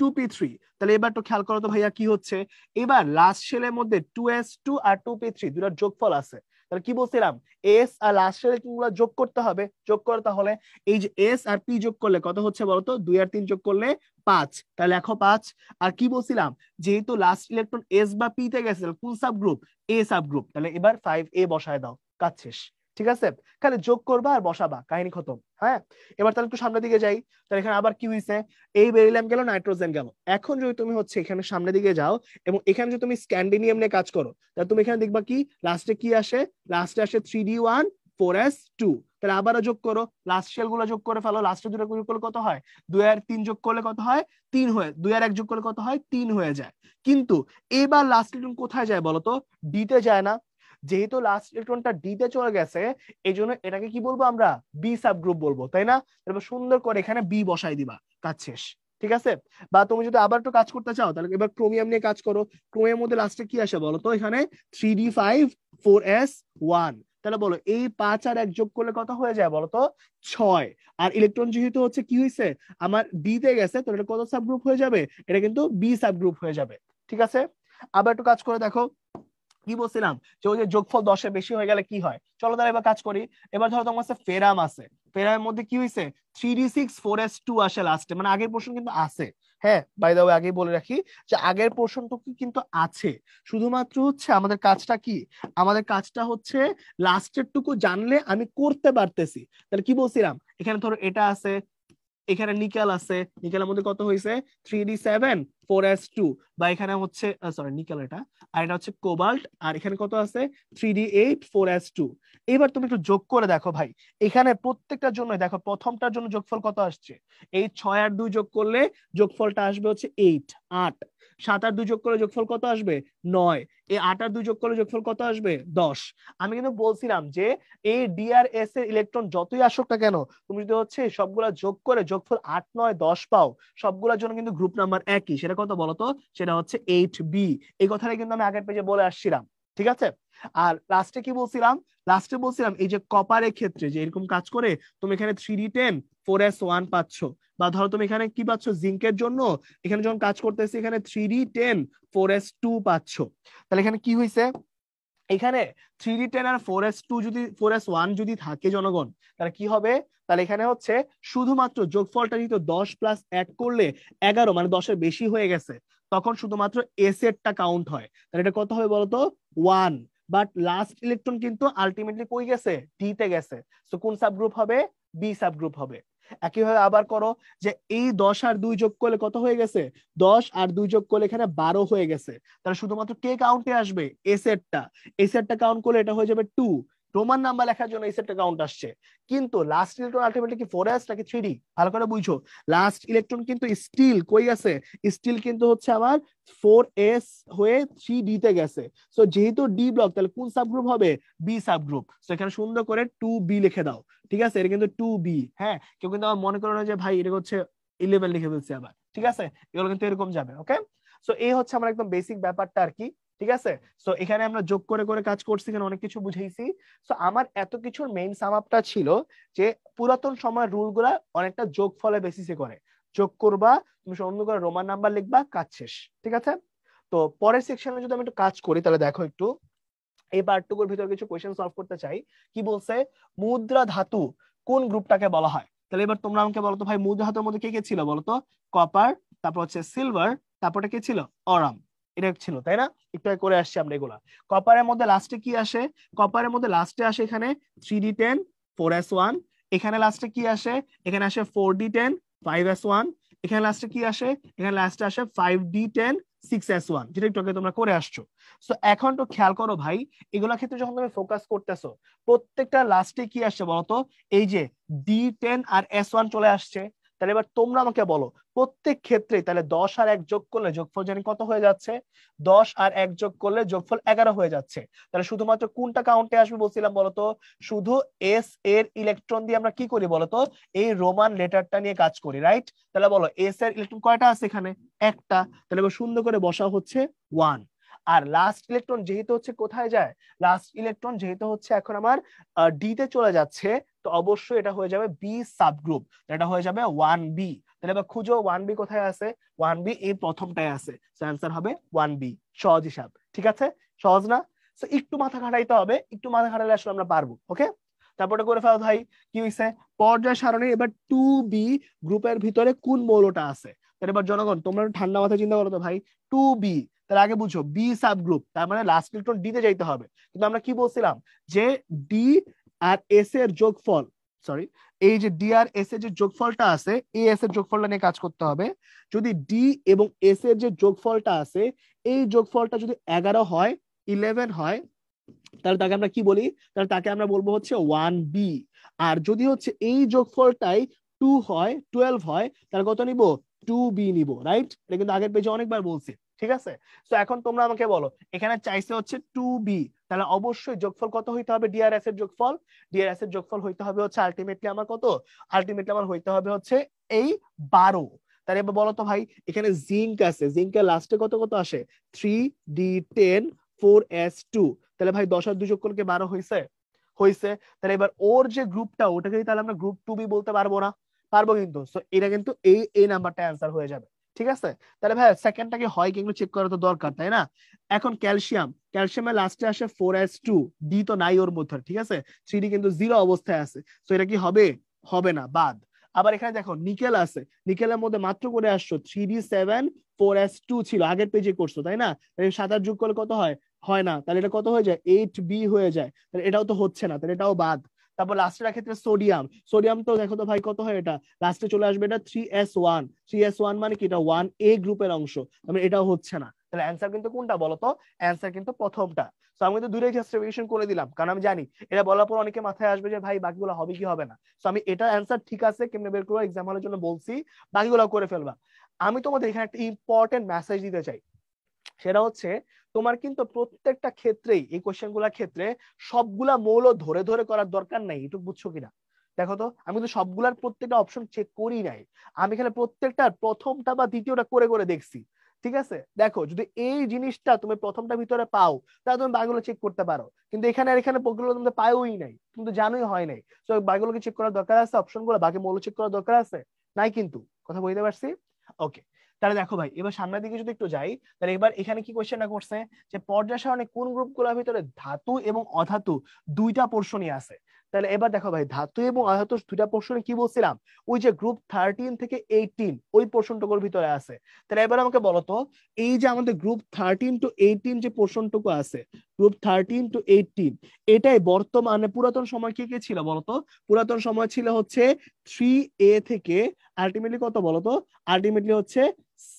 S1: 2p3। তাহলে এবার তো খেয়াল করো তো ভাইয়া কি হচ্ছে, এবার লাস্ট শেলের মধ্যে 2s2 আর 2p3 দুটার যোগফল আছে। তাহলে কি বলছিলাম, এস আর লাস্ট শেলের গুলো যোগ করতে হবে, যোগ করে তাহলে এই যে এস আর পি যোগ করলে কত হচ্ছে বলতো, 2 আর 3 যোগ করলে 5, তাহলে লেখো 5। আর কি বলছিলাম, যেহেতু লাস্ট ইলেকট্রন এস বা পি তে গেছে, কোন sub group, a sub group, তাহলে এবার 5a বসায় দাও, কাজ শেষ। ঠিক আছে, খালি যোগ করবা আর বসাবা, কাহিনী খতম। হ্যাঁ, এবার তাহলে একটু সামনের দিকে যাই। তাহলে এখানে আবার কি হয়েছে, এই বেরিলিয়াম গেল, নাইট্রোজেন গেল। এখন যদি তুমি হচ্ছে এখানে সামনের দিকে যাও এবং এখানে যদি তুমি স্ক্যান্ডিনিয়াম নিয়ে কাজ করো, তাহলে তুমি এখানে দেখবা কি লাস্টে কি আসে, লাস্টে আসে 3d1 4s2। তাহলে আবারও যোগ করো, লাস্ট শেল গুলো যোগ করে ফেলো, লাস্টে দুটো যোগ করলে কত হয়, 2 আর 3 যোগ করলে কত হয়, 3 হয়ে, 2 আর 1 যোগ করলে কত হয়, 3 হয়ে যায়। কিন্তু এবার লাস্ট ইলেকট্রন কোথায় যায় বলতো, ডিতে যায় না। যেহেতু লাস্ট ইলেকট্রনটা ডিতে চলে গেছে, এই জন্য এটাকে কি বলবো আমরা, বি সাব গ্রুপ বলবো, তাই না? তারপর সুন্দর করে এখানে বি বসাই দিবা, কাজ শেষ। ঠিক আছে? বা তুমি যদি আবার একটু কাজ করতে চাও, তাহলে এবার ক্রোমিয়াম নিয়ে কাজ করো। ক্রোমিয়ামের মধ্যে লাস্টে কি আসে বলো তো, এখানে 3d5 4s1। তাহলে বলো এই 5 আর 1 যোগ করলে কত হয়ে যায় বলো তো, 6। আর ইলেকট্রন যেহেতু হচ্ছে কি হয়েছে আমার ডি তে গেছে, তো এটা কত সাব গ্রুপ হয়ে যাবে, এটা কিন্তু বি সাব গ্রুপ হয়ে যাবে। ঠিক আছে? আবার একটু কাজ করে দেখো, কি বলছিলাম যে ওই যে যোগফল 10 বেশি হয়ে গেলে কি হয়, চলো তাহলে এবার কাজ করি। এবার ধরো তোমার কাছে ফেরাম আছে, ফেরামের মধ্যে কি হয়েছে, 3d6 4s2 আসে লাস্টে, মানে আগের পোর্শন কিন্তু আছে। হ্যাঁ, বাই দ্য ওয়ে আগেই বলে রাখি যে আগের পোর্শনটুকু কিন্তু আছে, শুধুমাত্র হচ্ছে আমাদের কাজটা কি, আমাদের কাজটা হচ্ছে লাস্টের টুকু জানলে আমি করতে পারতেছি। তাহলে কি বলছিলাম, এখানে ধরো এটা আছে, এখানে নিকেল আছে, নিকেলের মধ্যে কত হয়েছে, 3d7 4s2। বা এখানে হচ্ছে সরি নিকেল এটা, আর এটা হচ্ছে কোবাল্ট, আর এখানে কত আছে, 3d8 4s2। এবার তুমি একটু যোগ করে দেখো ভাই, এখানে প্রত্যেকটার জন্য দেখো প্রথমটার জন্য যোগফল কত আসছে, এই 6 আর 2 যোগ করলে যোগফলটা আসবে হচ্ছে 8। 7 আর 2 যোগ করলে যোগফল কত আসবে, 9। এই 8 আর 2 যোগ করলে যোগফল কত আসবে, 10। আমি কিন্তু বলছিলাম যে এই ডিআরএস এর ইলেকট্রন যতই আসুক না কেন, তুমি যদি হচ্ছে সবগুলা যোগ করে যোগফল 8 9 10 পাও, সবগুলোর জন্য কিন্তু গ্রুপ নাম্বার একই। সেটা কত বলতো, সেটা হচ্ছে 8b। এই কথাটাই কিন্তু আমি আগের পেজে বলে আসছিলাম। ঠিক আছে? আর লাস্টে কি বলছিলাম, লাস্টে বলছিলাম এই যে কপারের ক্ষেত্রে যে এরকম কাজ করে তুমি এখানে 3d10 4s1 পাচ্ছ। বা ধরো তুমি এখানে কি পাচ্ছ, জিঙ্কের জন্য এখানে যখন কাজ করতেছি এখানে 3d10 4s2 পাচ্ছ। তাহলে এখানে কি হয়েছে, এখানে 3d10 আর 4s2 যদি 4s1 যদি থাকে জনগণ, তাহলে কি হবে, তাহলে এখানে হচ্ছে শুধুমাত্র যোগফলটা যেহেতু 10 + 1 করলে 11, মানে 10-এর বেশি হয়ে গেছে, তখন শুধুমাত্র এস এরটা কাউন্ট হয়। তাহলে এটা কত হবে বলতো, 1। বাট লাস্ট ইলেকট্রন কিন্তু আলটিমেটলি কই গেছে, ডি তে গেছে। তো কোন সাবগ্রুপ হবে, বি সাবগ্রুপ হবে। একইভাবে আবার করো, যে এই 10 আর 2 যোগ করলে কত হয়ে গেছে, 10 আর 2 যোগ করলে এখানে 12 হয়ে গেছে। তাহলে শুধুমাত্র কে কাউন্টে আসবে, এস এরটা। এই সেটটা কাউন্ট করলে এটা হয়ে যাবে 2। রোমান নাম্বার লেখার জন্য এই সেটটা কাউন্ট আসছে। কিন্তু লাস্ট ইলেকট্রন আলটিমেটলি কি 4s নাকি 3d, ভালো করে বুঝো। লাস্ট ইলেকট্রন কিন্তু স্টিল কই গেছে, স্টিল কিন্তু হচ্ছে আমার 4s হয়ে 3d তে গেছে। সো যেহেতু ডি ব্লক, তাহলে কোন সাবগ্রুপ হবে, বি সাবগ্রুপ। সো এখানে সুন্দর করে 2b লিখে দাও। ঠিক আছে? এটা কিন্তু 2b। হ্যাঁ, কেউ কিন্তু আমার মনে করো না যে ভাই এটা হচ্ছে 11 লিখে ফেলছে আবার। ঠিক আছে? এগুলো কিন্তু এরকম যাবে। ওকে, সো এই হচ্ছে আমার একদম বেসিক ব্যাপারটা আর কি। ঠিক আছে? সো এখানে আমরা যোগ করে করে কাজ করছি, এখানে অনেক কিছু বুঝাইছি। সো আমার এত কিছুর মেইন সাম আপটা ছিল যে পুরাতন সময়ের রুল গুলা অনেকটা যোগ ফলে বেসিসে করে। যোগ করবা, তুমি সুন্দর করে রোমান নাম্বার লিখবা, কাজ শেষ। ঠিক আছে? তো পরের সেকশনে যদি আমি একটু কাজ করি, তাহলে দেখো একটু এই পার্টটুকুর ভিতরে কিছু কোয়েশ্চেন সলভ করতে চাই। কি বলছে, মুদ্রা ধাতু কোন গ্রুপটাকে বলা হয়। তাহলে এবার তোমরা আমাকে বলো তো ভাই, মুদ্রা ধাতুর মধ্যে কে কে ছিল বলতো, কপার, তারপর হচ্ছে সিলভার, তারপরে কে ছিল, অরাম। এটা ছিল, তাই না? একটু আগে করে আসছি আমরা এগুলা। কপারের মধ্যে লাস্টে কি আসে, কপারের মধ্যে লাস্টে আসে এখানে 3d10 4s1। এখানে লাস্টে কি আসে, এখানে আসে 4d10 5s1। এখানে লাস্টে কি আসে, এখানে লাস্টে আসে 5d10 6s1, যেটা একটু আগে তোমরা করে আসছো। সো এখন তো খেয়াল করো ভাই, এগুলা ক্ষেত্রে যখন তুমি ফোকাস করতেছো, প্রত্যেকটা লাস্টে কি আসছে বলতো, এই যে D10 আর S1 চলে আসছে। তাহলে এবার তোমরা আমাকে বলো, প্রত্যেক ক্ষেত্রে তাহলে 10 আর 1 যোগ করলে যোগফল জানি কত হয়ে যাচ্ছে, 10 আর 1 যোগ করলে যোগফল 11 হয়ে যাচ্ছে। তাহলে শুধুমাত্র কোনটা কাউন্টে আসবে বলছিলাম বলতো, শুধু এস এর ইলেকট্রন দিয়ে আমরা কি করি বলতো, এই রোমান লেটারটা নিয়ে কাজ করি, রাইট? তাহলে বলো এস এর ইলেকট্রন কয়টা আছে এখানে, একটা। তাহলে এবার সুন্দর করে বসা হচ্ছে 1। আর লাস্ট ইলেকট্রন যেহেতু হচ্ছে কোথায় যায়, লাস্ট ইলেকট্রন যেহেতু হচ্ছে এখন আমার ডি তে চলে যাচ্ছে, তো অবশ্যই এটা হয়ে যাবে বি সাবগ্রুপ, এটা হয়ে যাবে 1b। তাহলে এবার খুঁজো 1b কোথায় আছে, 1b এই প্রথমটায় আছে। আনসার হবে 1b। সহজ হিসাব, ঠিক আছে? সহজ না? তো একটু মাথা খাটাইতে হবে, একটু মাথা খাটালে আসলে আমরা পারবো। ওকে, তারপরে করে ফেলো ভাই। কি হয়েছে, পর্যায় সারণী এবার 2b গ্রুপের ভিতরে কোন মৌলটা আছে। তাহলে এবার জনগণ তোমরা ঠান্ডা মাথায় চিন্তা করো তো ভাই, 2b, তার আগে বুঝো বি সাব গ্রুপ, তার মানে লাস্ট ইলেকট্রন ডি তে যাইতে হবে। কিন্তু আমরা কি বলছিলাম, যে ডি আর এস এর যোগফল সরি, এই যে ডি আর এস এর যে যোগফলটা আছে, এই এস এর যোগফলটা নিয়ে কাজ করতে হবে। যদি ডি এবং এস এর যে যোগফলটা আছে, এই যোগফলটা যদি 11 হয়, 11 হয়, তাহলে তাকে আমরা কি বলি? তাহলে তাকে আমরা বলবো হচ্ছে 1b। আর যদি হচ্ছে এই যোগফলটাই 2 হয়, 12 হয়, তাহলে কত নিব? 2b নিব, রাইট? এটা কিন্তু আগের পেজে অনেকবার বলছি, ঠিক আছে? তো এখন তোমরা আমাকে বলো, এখানে চাইছে হচ্ছে 2b, তাহলে অবশ্যই যোগফল কত হইতে হবে? ডিআরএস এর যোগফল, ডিআরএস এর যোগফল হইতে হবে হচ্ছে আলটিমেটলি আমার কত? আলটিমেটলি আমার হইতে হবে হচ্ছে এই 12। তাহলে এবার বলো তো ভাই, এখানে জিঙ্ক আছে, জিঙ্কের লাস্টে কত কত আসে? 3d10 4s2। তাহলে ভাই 10 আর 2 যোগ করলে 12 হইছে? হইছে। তাহলে এবার ওর যে গ্রুপটা, ওটাকে তাহলে আমরা গ্রুপ 2b বলতে পারবো না? পারবো কিন্তু। সো এটা কিন্তু এই এই নাম্বারটা অ্যান্সার হয়ে যাবে, ঠিক আছে? তাহলে ভাই সেকেন্ডটা কি হয় কি এগুলো চেক করা তো দরকার, তাই না? এখন ক্যালসিয়াম, ক্যালসিয়ামের লাস্টে আসে 4s2, ডি তো নাই ওর মধ্যে, ঠিক আছে? 3d কিন্তু জিরো অবস্থায় আছে, সো এটা কি হবে? হবে না, বাদ। আবার এখানে দেখো নিকেল আছে, নিকেলের মধ্যে মাত্র করে আসছো 3d7 4s2 ছিল, আগের পেজে করছো, তাই না? 7 যোগ করলে কত হয়? হয় না, তাহলে এটা কত হয়ে যায়? 8b হয়ে যায়। তাহলে এটাও তো হচ্ছে না, তাহলে এটাও বাদ। তারপর লাস্টের ক্ষেত্রে সোডিয়াম, সোডিয়াম তো দেখো তো ভাই কত হয়? এটা লাস্টে চলে আসবে এটা 3s1, 3s1 মানে কি? এটা 1a গ্রুপের অংশ, মানে এটাও হচ্ছে না। তাহলে অ্যান্সার কিন্তু কোনটা বলো তো? অ্যান্সার কিন্তু প্রথমটা। তো আমি কিন্তু দুটোই জাস্টিফিকেশন করে দিলাম, কারণ আমি জানি এটা বলার পর অনেকে মাথায় আসবে যে ভাই বাকিগুলো হবে কি হবে না। তো আমি এটা অ্যান্সার ঠিক আছে কেমনে বের করবো এক্সাম হলের জন্য বলছি, বাকিগুলো করে ফেলবা। আমি তোমাদের এখানে একটা ইম্পর্টেন্ট মেসেজ দিতে চাই, সেটা হচ্ছে তোমার কিন্তু প্রত্যেকটা ক্ষেত্রেই এই কোশ্চেন গুলার ক্ষেত্রে সবগুলা মৌল ধরে ধরে করার দরকার নাই, এটুকু বুঝছো কিনা? দেখো তো, আমি কিন্তু সবগুলার প্রত্যেকটা অপশন চেক করি নাই, আমি এখানে প্রত্যেকটা প্রথমটা বা দ্বিতীয়টা করে করে দেখছি, ঠিক আছে? দেখো যদি এই জিনিসটা তুমি প্রথমটা ভিতরে পাও, তাহলে তুমি বাকিগুলো চেক করতে পারো, কিন্তু এখানে আর এখানে বইগুলো তুমি পাওই নাই, কিন্তু জানোই হয় নাই। তো বাকিগুলোকে চেক করার দরকার আছে, অপশনগুলো বাকি মৌল চেক করার দরকার আছে নাই? কিন্তু কথা বলতে পারছি? ওকে। তাহলে দেখো ভাই, এবার সামনের দিকে যদি একটু যাই, তাহলে এবার এখানে কি কোশ্চেনটা করছে যে পর্যায় সারণী কোন গ্রুপগুলোর ভিতরে ধাতু এবং অধাতু দুইটা পোর্শনই আছে। তাহলে এবার দেখো ভাই, ধাতু এবং অধাতু দুইটা পোর্শনে কি বলছিলাম? ওই যে গ্রুপ 13 থেকে 18 ওই পোর্শনটুকুর ভিতরে আছে। তাহলে এবার আমাকে বলো তো, এই যে আমাদের গ্রুপ 13 টু 18 যে পোর্শনটুকু আছে, গ্রুপ 13 টু 18, এটাই বর্তমানে পুরাতন সময় কি কি ছিল বলতো? পুরাতন সময় ছিল হচ্ছে 3a থেকে আলটিমেটলি কত বলতো? আলটিমেটলি হচ্ছে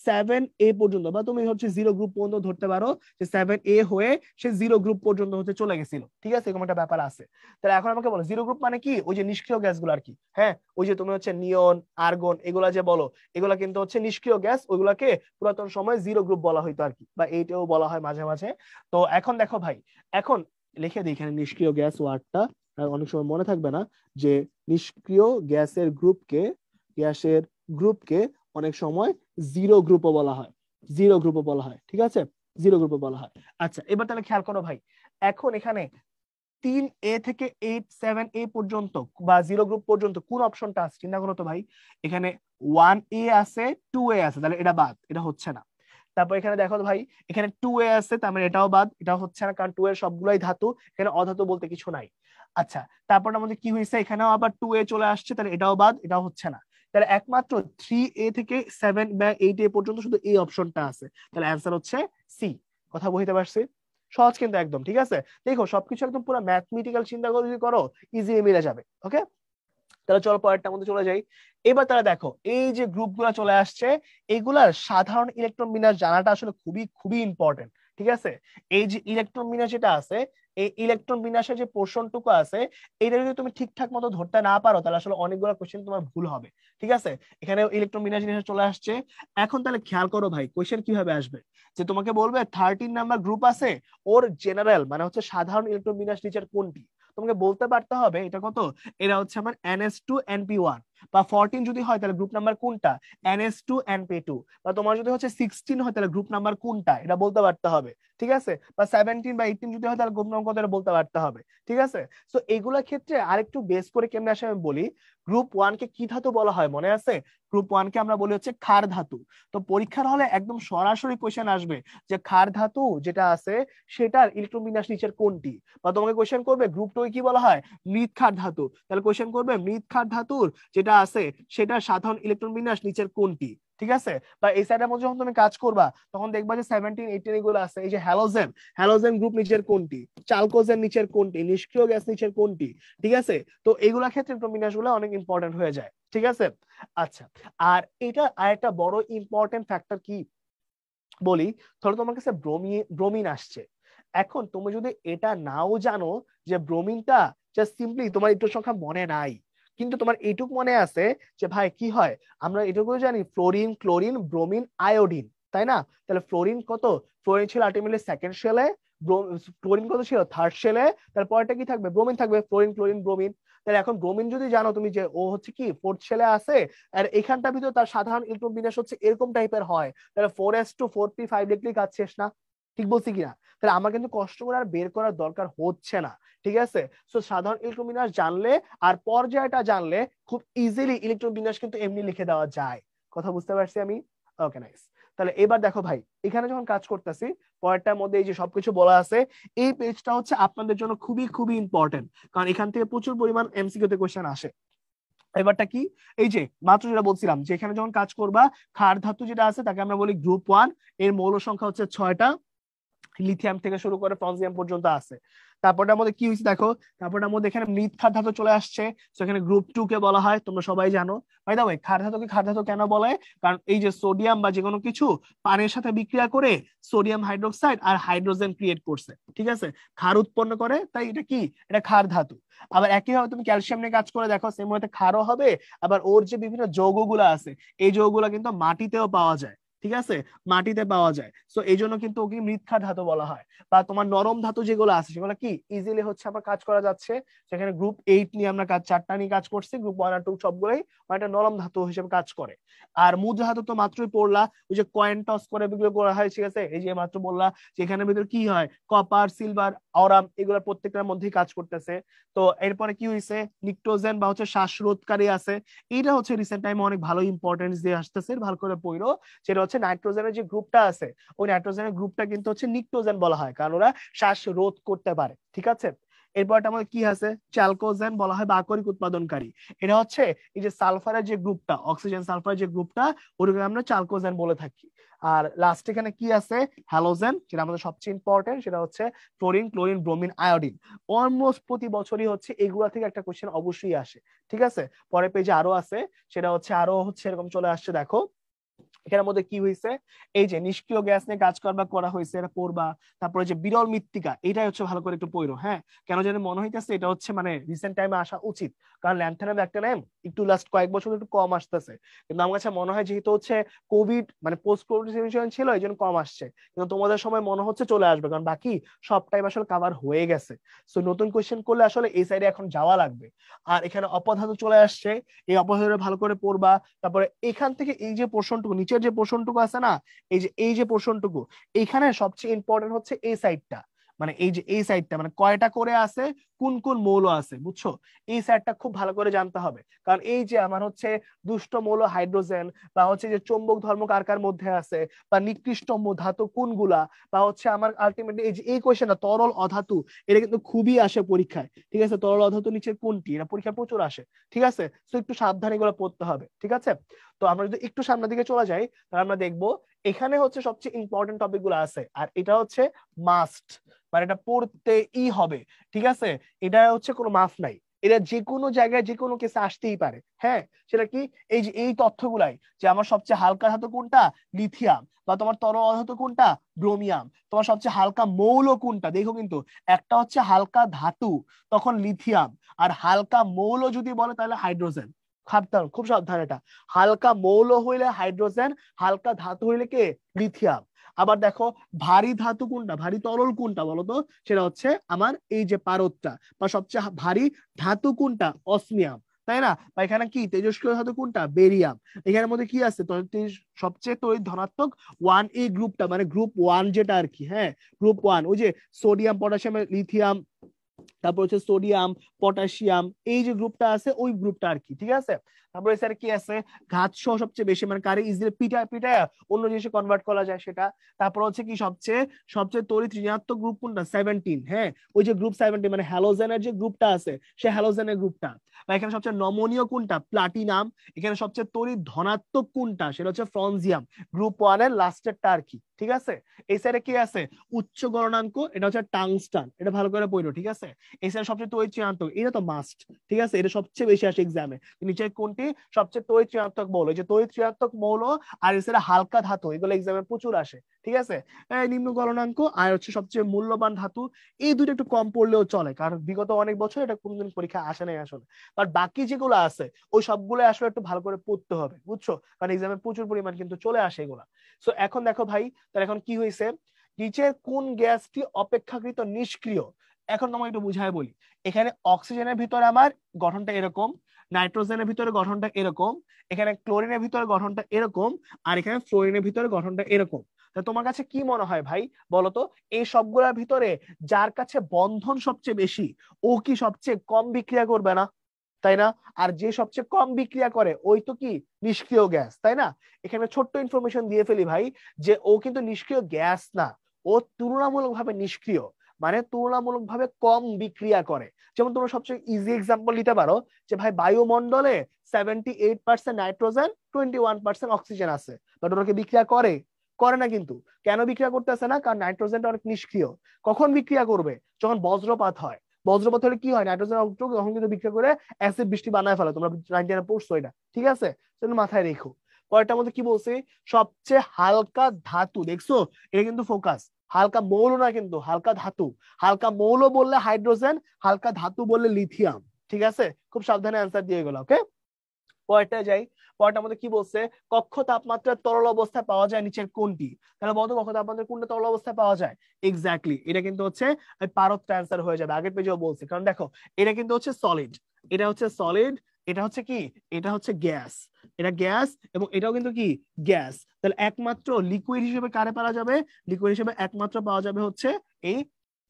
S1: 7a পর্যন্ত, বা তুমি হচ্ছে জিরো গ্রুপ পর্যন্ত ধরতে পারো, যে 7a হয়ে সে জিরো গ্রুপ পর্যন্ত হচ্ছে চলে গেছিল, ঠিক আছে? এরকম একটা ব্যাপার আছে। তাহলে এখন আমাকে বলো জিরো গ্রুপ মানে কি? ওই যে নিষ্ক্রিয় গ্যাসগুলো আর কি। হ্যাঁ, ওই যে তুমি হচ্ছে নিয়ন, আর্গন এগুলা যে বলো, এগুলা কিন্তু হচ্ছে নিষ্ক্রিয় গ্যাস, ওইগুলাকে পুরাতন সময় জিরো গ্রুপ বলা হইতো আর কি, বা এইটাও বলা হয় মাঝে মাঝে। তো এখন দেখো ভাই, এখন লিখে দিই এখানে নিষ্ক্রিয় গ্যাস ওয়ার্ডটা, অনেক সময় মনে থাকবে না যে নিষ্ক্রিয় গ্যাসের গ্রুপকে অনেক সময় জিরো গ্রুপও বলা হয়, জিরো গ্রুপও বলা হয়, ঠিক আছে? জিরো গ্রুপও বলা হয়। আচ্ছা, এবার তাহলে খেয়াল করো ভাই, এখন এখানে 3a থেকে 7a পর্যন্ত বা জিরো গ্রুপ পর্যন্ত কোন অপশনটা আছে চিন্তা করো তো ভাই। এখানে 1a আছে, 2a আছে, তাহলে এটা বাদ, এটা হচ্ছে না। তারপর এখানে দেখো তো ভাই, এখানে 2a আছে, তার মানে এটাও বাদ, এটাও হচ্ছে না, কারণ 2 এর সবগুলাই ধাতু, এখানে অধাতু বলতে কিছু নাই। আচ্ছা, তারপর আমাদের কি হয়েছে, এখানেও আবার 2a চলে আসছে, তাহলে এটাও বাদ, এটাও হচ্ছে না। তাহলে একমাত্র 3a থেকে 7 বা 8a পর্যন্ত শুধু এই অপশনটা আছে, তাহলে অ্যান্সার হচ্ছে সি। কথা বুঝতে পারছি? সহজ কিন্তু একদম, ঠিক আছে? দেখো সবকিছু একদম পুরো ম্যাথমেটিক্যাল চিন্তা করে যদি করো, ইজি মিলে যাবে। ওকে, তাহলে চলো পরেরটার মধ্যে চলে যাই। এবার তারা দেখো, এই যে গ্রুপগুলো চলে আসছে, এগুলার সাধারণ ইলেকট্রন বিন্যাস জানাটা আসলে খুবই খুবই ইম্পর্টেন্ট, ঠিক আছে? এই যে ইলেকট্রন বিন্যাস যেটা আছে, এই ইলেকট্রন বিন্যাসের যে পোর্শনটুকু আছে, এটা যদি তুমি ঠিকঠাক মতো ধরতে না পারো, তাহলে আসলে অনেকগুলো কোশ্চেন তোমার ভুল হবে, ঠিক আছে? এখানে ইলেকট্রন বিন্যাস জিনিস চলে আসছে। এখন তাহলে খেয়াল করো ভাই, কোশ্চেন কিভাবে আসবে, যে তোমাকে বলবে 13 নাম্বার গ্রুপ আছে, ওর জেনারেল মানে হচ্ছে সাধারণ ইলেকট্রন বিন্যাস নিচের কোনটি? তোমাকে বলতে পারতে হবে এটা কত, এটা হচ্ছে আমার NS2 NP1। বা 14 যদি হয় তাহলে গ্রুপ নাম্বার কোনটা, NS2 NP2। বা তোমার যদি হচ্ছে 16 হয় তাহলে গ্রুপ নাম্বার কোনটা, এটা বলতে পারতে হবে, ঠিক আছে? বা 17 বা 18 যদি হয় তাহলে গ্রুপ নাম্বার কত, এটা বলতে পারতে হবে, ঠিক আছে? তো এগুলা ক্ষেত্রে আরেকটু বেস করে কেমনে আসে আমি বলি। গ্রুপ 1 কে কি ধাতু বলা হয় মনে আছে? গ্রুপ 1 কে আমরা বলি হচ্ছে ক্ষার ধাতু। তো পরীক্ষার হলে একদম সরাসরি কোশ্চেন আসবে যে ক্ষার ধাতু যেটা আছে সেটার ইলেকট্রন বিন্যাস নিচের কোনটি। বা তোমাকে কোশ্চেন করবে গ্রুপ 2 কি বলা হয়, মৃৎ ক্ষার ধাতু, তাহলে কোশ্চেন করবে মৃৎ ক্ষার ধাতুর যেটা আছে সেটা সাধারণ ইলেকট্রন বিন্যাস নিচের কোনটি। ঠিক আছে? বা এই সাইডের মধ্যে যখন তুমি কাজ করবা তখন দেখবা যে 17 18 এগুলো আছে। এই যে হ্যালোজেন, হ্যালোজেন গ্রুপ নিচের কোনটি, চালকোজেন নিচের কোনটি, নিষ্ক্রিয় গ্যাস নিচের কোনটি, ঠিক আছে? তো এগুলা ক্ষেত্রে বিন্যাসগুলো অনেক ইম্পর্টেন্ট হয়ে যায়, ঠিক আছে? আচ্ছা, আর এটা আরেকটা বড় ইম্পর্টেন্ট ফ্যাক্টর কি বলি, ধরো তোমার কাছে ব্রোমিন আসছে, এখন তুমি যদি এটা নাও জানো যে ব্রোমিনটা জাস্ট সিম্পলি তোমার একটু সংখ্যা মনে নাই, কিন্তু তোমার এইটুক মনে আছে যে ভাই কি হয়, আমরা এটুকু জানি ফ্লোরিন, ক্লোরিন, ব্রোমিন, আয়োডিন, তাই না? তাহলে ফ্লোরিন কত, ফ্লোরিন ছিল আলটিমেটলি সেকেন্ড শেলে, ক্লোরিন কত ছিল থার্ড শেলে, তারপরটা কি থাকবে, ব্রোমিন থাকবে, ফ্লোরিন, ক্লোরিন, ব্রোমিন। তাহলে এখন ব্রোমিন যদি জানো তুমি যে ও হচ্ছে কি ফোর্থ শেলে আছে, আর এখানটার ভিতরে তার সাধারণ ইলেকট্রন বিন্যাস হচ্ছে এরকম টাইপের হয়, তাহলে 4s2 4p5 লিখলেই কাজ শেষ না? ঠিক বলছি কিনা? তাহলে আমার কিন্তু কষ্ট করে আর বের করার দরকার হচ্ছে না, ঠিক আছে? সো সাধারণ ইলেকট্রন বিন্যাস জানলে আর পর্যায়টা জানলে খুব ইজিলি ইলেকট্রন বিন্যাস কিন্তু এমনি লিখে দেওয়া যায়। কথা বুঝতে পারছি আমি? ওকে, নাইস। তাহলে এবার দেখো ভাই, এখানে যখন কাজ করতেছি পরেরটার মধ্যে এই যে সবকিছু বলা আছে, এই পেজটা হচ্ছে আপনাদের জন্য খুবই খুবই ইম্পর্টেন্ট, কারণ এখান থেকে প্রচুর পরিমাণ এমসিকিউ তে কোশ্চেন আসে। এবারটা কি, এই যে মাত্র যেটা বলছিলাম যে এখানে যখন কাজ করবা, ক্ষার ধাতু যেটা আছে তাকে আমরা বলি গ্রুপ 1, এর মৌল সংখ্যা হচ্ছে 6টা, লিথিয়াম থেকে শুরু করে ফ্রন্সিয়াম পর্যন্ত আছে। তারপরটার মধ্যে কি হয়েছে দেখো, তারপরটার মধ্যে এখানে মৃৎ ক্ষার ধাতু চলে আসছে, তো এখানে গ্রুপ 2 কে বলা হয়, তোমরা সবাই জানো। বাই দা ওয়ে, ক্ষার ধাতুকে ক্ষার ধাতু কেন বলে, কারণ এই যে সোডিয়াম বা যে কোনো কিছু পানির সাথে বিক্রিয়া করে সোডিয়াম হাইড্রোক্সাইড আর হাইড্রোজেন ক্রিয়েট করছে, ঠিক আছে, ক্ষার উৎপন্ন করে, তাই এটা কি, এটা ক্ষার ধাতু। আবার একই ভাবে তুমি ক্যালসিয়াম নিয়ে কাজ করে দেখো, সেম ওয়েতে ক্ষারও হবে, আবার ওর যে বিভিন্ন যৌগগুলো আছে এই যৌগগুলো কিন্তু মাটিতেও পাওয়া যায়, ঠিক আছে, মাটিতে পাওয়া যায়। সো এই জন্য কিন্তু ওকে মৃৎক্ষার ধাতু বলা হয়। বা তোমার নরম ধাতু যেগুলো আছে সেগুলো কি ইজিলি হচ্ছে আমার কাজ করা যাচ্ছে, সেখানে গ্রুপ 8 নিয়ে আমরা কাজ 4টা নিয়ে কাজ করছি, গ্রুপ 1 আর 2 সবগুলোই একটা নরম ধাতু হিসেবে কাজ করে। আর মুজ ধাতু তো মাত্রই পড়লা, ওই যে কয়েন টস করে এগুলো করা হয়, ঠিক আছে, এই যে মাত্র বললা যে এখানে ভিতরে কি হয়, কপার, সিলভার, অরাম এগুলোর প্রত্যেকটার মধ্যেই কাজ করতেছে। তো এরপরে কি হয়েছে, নিক্টোজেন বা হচ্ছে শ্বাসরোধকারী আছে, এটা হচ্ছে রিসেন্ট টাইমে অনেক ভালো ইম্পর্টেন্স দিয়ে আসতেছে, ভালো করে পড়ো। সেটা হচ্ছে নাইট্রোজেনের যে গ্রুপটা আছে, ওই নাইট্রোজেনের গ্রুপটা কিন্তু হচ্ছে নিক্টোজেন বলা হয়, কারণ ওরা শ্বাস রোধ করতে পারে, ঠিক আছে। এরপর আমাদের কি আছে, চ্যালকোজেন বলা হয় বা আকরিক উৎপাদনকারী, এটা হচ্ছে এই যে সালফারের যে গ্রুপটা, অক্সিজেন সালফারের যে গ্রুপটা, ওটাকে আমরা চ্যালকোজেন বলে থাকি। আর লাস্ট এখানে কি আছে, হ্যালোজেন, যেটা আমাদের সবচেয়ে ইম্পর্টেন্ট, সেটা হচ্ছে fluorine, chlorine, bromine, iodine. Almost প্রতি বছরই হচ্ছে এগুলা থেকে একটা কোশ্চেন অবশ্যই আসে, ঠিক আছে। পরের পেজে আরো আছে, সেটা হচ্ছে আরো হচ্ছে এরকম চলে আসছে, দেখো এখানের মধ্যে কি হয়েছে, এই যে নিষ্ক্রিয় গ্যাস নিয়ে কাজ করা হয়েছে, এটা পড়বা। তারপরে যে বিরল মৃত্তিকা, এটাই হচ্ছে ভালো করে একটু পড়ো, হ্যাঁ, কেন জানি মনে হইতেছে এটা হচ্ছে মানে রিসেন্ট টাইমে আসা উচিত, কারণ ল্যান্থানাম একটা নেম একটু লাস্ট কয়েক বছর একটু কম আসতেছে, কিন্তু আমার কাছে মনে হয় যেহেতু হচ্ছে কোভিড মানে পোস্ট কোভিড সিচুয়েশন ছিল এই জন্য কম আসছে, কিন্তু তোমাদের সময় মনে হচ্ছে চলে আসবে, কারণ বাকি সব টাইম আসলে কভার হয়ে গেছে। সো নতুন কোয়েশ্চেন করলে আসলে এই সাইডে এখন যাওয়া লাগবে। আর এখানে অপধাতু চলে আসছে, এই অপধাতু ভালো করে পড়বা। তারপরে এখান থেকে এই যে পোর্শনটুকু, নিচের যে পোর্শনটুকু আছে না, এই যে পোর্শনটুকু, এইখানে সবচেয়ে ইম্পর্টেন্ট হচ্ছে এই সাইডটা, মানে এই যে এই সাইডটা মানে কয়টা করে আছে, কোন কোন মৌল আছে, বুঝছো? এই সাইডটা খুব ভালো করে জানতে হবে, কারণ এই যে আমার হচ্ছে দুষ্ট মৌল হাইড্রোজেন, বা হচ্ছে যে চৌম্বক ধর্ম কার কার মধ্যে আছে, বা নিকৃষ্ট ধাতু কোনগুলা, বা হচ্ছে আমার আলটিমেটলি এই যে এই কোয়েশ্চেনটা তরল অধাতু, এটা কিন্তু খুবই আসে পরীক্ষায়, ঠিক আছে, তরল অধাতু নিচের কোনটি, এটা পরীক্ষায় প্রচুর আসে, ঠিক আছে। তো একটু সাবধানে এগুলো পড়তে হবে, ঠিক আছে। তো আমরা যদি একটু সামনের দিকে চলে যাই, তাহলে আমরা দেখবো এখানে হচ্ছে সবচেয়ে ইম্পর্টেন্ট টপিক গুলো আছে, আর এটা হচ্ছে মাস্ট, মানে এটা পড়তেই হবে, ঠিক আছে। এটা হচ্ছে কোনো মাফ নাই, এটা যে কোনো জায়গায় যে কোনো কেসে আসতেই পারে, হ্যাঁ। সেটা কি, এই যে এই তথ্যগুলাই, যে আমার সবচেয়ে হালকা ধাতু কোনটা, লিথিয়াম, বা তোমার তরল অধাতু কোনটা, ব্রোমিয়াম, তোমার সবচেয়ে হালকা মৌল কোনটা, দেখো কিন্তু একটা হচ্ছে হালকা ধাতু তখন লিথিয়াম, আর হালকা মৌল যদি বলে তাহলে হাইড্রোজেন। সাবধান, খুব সাবধান, এটা হালকা মৌল হইলে হাইড্রোজেন, হালকা ধাতু হইলে কে, লিথিয়াম। আবার দেখো ভারী ধাতু কোনটা, ভারী তরল কোনটা বলতো, সেটা হচ্ছে আমার এই যে পারদটা, বা সবচেয়ে ভারী ধাতু কোনটা, অসমিয়াম, তাই না? বা এখানে কি তেজস্ক্রিয় ধাতু কোনটা, বেরিয়াম। এখানের মধ্যে কি আছে, সবচেয়ে তড়িৎ ধনাত্মক 1A গ্রুপটা, মানে গ্রুপ 1 যেটা আর কি, হ্যাঁ, গ্রুপ 1, ওই যে সোডিয়াম, পটাশিয়াম, লিথিয়াম, তারপর হচ্ছে সোডিয়াম, পটাশিয়াম, এই যে গ্রুপটা আছে ওই গ্রুপটা আর কি, ঠিক আছে। তারপরে স্যার কি আছে, ঘাত সহ সবচেয়ে বেশি, মানে কারে ইজিলি পিটায় অন্য জিনিসে কনভার্ট করা যায় সেটা। তারপর হচ্ছে কি সবচেয়ে সবচেয়ে তড়িৎ ঋণাত্মক গ্রুপ কোনটা, 17, হ্যাঁ ওই যে গ্রুপ 17 মানে হ্যালোজেনের যে গ্রুপটা আছে সে হ্যালোজেনের গ্রুপটা। বা এখানে সবচেয়ে নমনীয় কোনটা, প্লাটিনাম। এখানে সবচেয়ে তড়িৎ ধনাত্মক কোনটা, সেটা হচ্ছে ফ্রনজিয়াম, গ্রুপ 1 এর লাস্টেরটা আর কি, ঠিক আছে। এই সাইডে কি আছে, উচ্চ গলনাঙ্ক, এটা হচ্ছে টাংস্টান, এটা ভালো করে পড়ো, ঠিক আছে। এই সাইডে সবচেয়ে তড়িৎ ঋণাত্মক, এটা তো মাস্ট, ঠিক আছে, এটা সবচেয়ে বেশি আসে এক্সামে। নিচে কোনটি সবচেয়ে তড়িৎ ঋণাত্মক মৌল, এই যে তড়িৎ ঋণাত্মক মৌল আর এছাড়া হালকা ধাতু, এগুলো এক্সামে প্রচুর আসে, ঠিক আছে। নিম্ন গলনাঙ্ক আর হচ্ছে সবচেয়ে মূল্যবান ধাতু, এই দুটো একটু কম পড়লেও চলে, কারণ বিগত অনেক বছর এটা কোনদিন পরীক্ষা আসে নাই আসলে। বাট বাকি যেগুলো আছে ওই সবগুলো আসলে একটু ভালো করে পড়তে হবে, বুঝছো, কারণ এক্সামে প্রচুর পরিমাণ কিন্তু চলে আসে এগুলা। সো এখন দেখো ভাই, তাহলে এখন কি হয়েছে, নিচের কোন গ্যাসটি অপেক্ষাকৃত নিষ্ক্রিয়। এখন তোমাকে একটু বুঝায় বলি, এখানে অক্সিজেনের ভিতরে আমার গঠনটা এরকম, নাইট্রোজেনের ভিতরে গঠনটা এরকম, এখানে ক্লোরিনের ভিতরে গঠনটা এরকম, আর এখানে ফ্লোরিনের ভিতরে গঠনটা এরকম। তোমার কাছে কি মনে হয় ভাই বলতো, এই সবগুলোর ভিতরে যার কাছে বন্ধন সবচেয়ে বেশি ও কি সবচেয়ে কম বিক্রিয়া করবে না, তাই না? আর যে সবচেয়ে কম বিক্রিয়া করে ওই তো কি নিষ্ক্রিয় গ্যাস, তাই না? এখানে ছোট্ট ইনফরমেশন দিয়ে ফেলি ভাই, যে ও কিন্তু নিষ্ক্রিয় গ্যাস না, ও তুলনামূলকভাবে নিষ্ক্রিয়, মানে তুলনামূলকভাবে কম বিক্রিয়া করে। যেমন তোমরা সবচেয়ে ইজি এক্সাম্পল নিতে পারো যে ভাই বায়ুমণ্ডলে 78% নাইট্রোজেন, 21% অক্সিজেন আছে, বাট ওরা কি বিক্রিয়া করে? করে না কিন্তু। কেন বিক্রিয়া করতেছে না? কারণ নাইট্রোজেনটা অনেক নিষ্ক্রিয়। কখন বিক্রিয়া করবে? যখন বজ্রপাত হয়। বজ্রপাত হলে কি হয়, নাইট্রোজেন অক্সিজেন তখন কিন্তু বিক্রিয়া করে অ্যাসিড বৃষ্টি বানায় ফেলে, তোমরা 9 পড়ছো এটা, ঠিক আছে, সেটা মাথায় রেখো। পরেরটার মধ্যে কি বলছে, সবচেয়ে হালকা ধাতু, দেখছো এটা কিন্তু ফোকাস, হালকা মৌল না কিন্তু হালকা ধাতু। হালকা মৌল বললে হাইড্রোজেন, হালকা ধাতু বললে লিথিয়াম, ঠিক আছে, খুব সাবধানে অ্যান্সার দিয়ে গেল, ওকে। পরেরটা যাই, পরেরটার মধ্যে কি বলছে, কক্ষ তাপমাত্রায় তরল অবস্থায় পাওয়া যায় নিচের কোনটি। তাহলে বলতো কক্ষ তাপমাত্রায় কোনটা তরল অবস্থায় পাওয়া যায়, এক্স্যাক্টলি এটা কিন্তু হচ্ছে পারদটা অ্যান্সার হয়ে যাবে, আগের পেজেও বলছি, কারণ দেখো এটা কিন্তু হচ্ছে সলিড, এটা হচ্ছে সলিড, এটা হচ্ছে কি, এটা হচ্ছে গ্যাস, এটা গ্যাস এবং এটাও কিন্তু কি গ্যাস। তাহলে একমাত্র লিকুইড হিসেবে কারে পাওয়া যাবে, লিকুইড হিসেবে একমাত্র পাওয়া যাবে হচ্ছে এই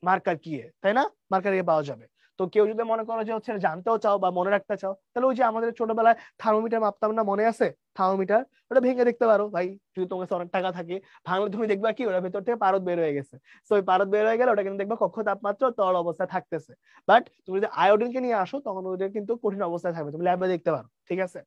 S1: মার্কার কি, তাই না, মার্কার পাওয়া যাবে। তো কেউ যদি মনে করো যে হচ্ছে জানতেও চাও বা মনে রাখতে চাও, তাহলে ওই যে আমাদের ছোটবেলায় থার্মোমিটার মাপতাম না, মনে আছে থার্মোমিটার, ওটা ভেঙে দেখতে পারো ভাই, যদি তোমার কাছে অনেক টাকা থাকে, ভাঙলে তুমি দেখবা কি ওটার ভিতর থেকে পারদ বের হয়ে গেছে। তো ওই পারদ বের হয়ে গেলে ওটা কিন্তু দেখবা কক্ষ তাপমাত্রা তরল অবস্থায় থাকতেছে। বাট তুমি যদি আয়োডিনকে নিয়ে আসো তখন ওদের কিন্তু কঠিন অবস্থায় থাকবে, তুমি ল্যাবে দেখতে পারো, ঠিক আছে।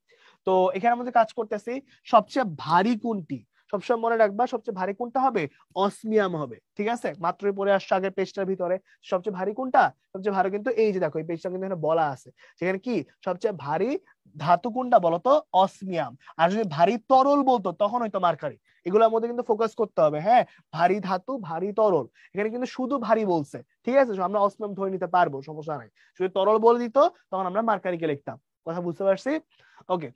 S1: তো এখানে আমাদের কাজ করতেছি, সবচেয়ে ভারী কোনটি, সবসময় মনে রাখবা সবচেয়ে ভারী কোনটা হবে, অসমিয়াম হবে, ঠিক আছে, মাত্রই পড়ে আসছে আগের পেজটার ভিতরে। সবচেয়ে ভারী কোনটা, সবচেয়ে ভারী কিন্তু এই যে দেখো এই পেজটা কিন্তু এখানে বলা আছে, সেখানে কি সবচেয়ে ভারী ধাতু কোনটা বলতো, অসমিয়াম। আর যদি ভারী তরল বলতো তখন হয়তো মার্কারি। এগুলোর মধ্যে কিন্তু ফোকাস করতে হবে, হ্যাঁ, ভারী ধাতু ভারী তরল, এখানে কিন্তু শুধু ভারী বলছে, ঠিক আছে, আমরা অসমিয়াম ধরে নিতে পারবো, সমস্যা নাই। যদি তরল বলে দিত তখন আমরা মার্কারিকে লিখতাম, কথা বুঝতে পারছি, ওকে।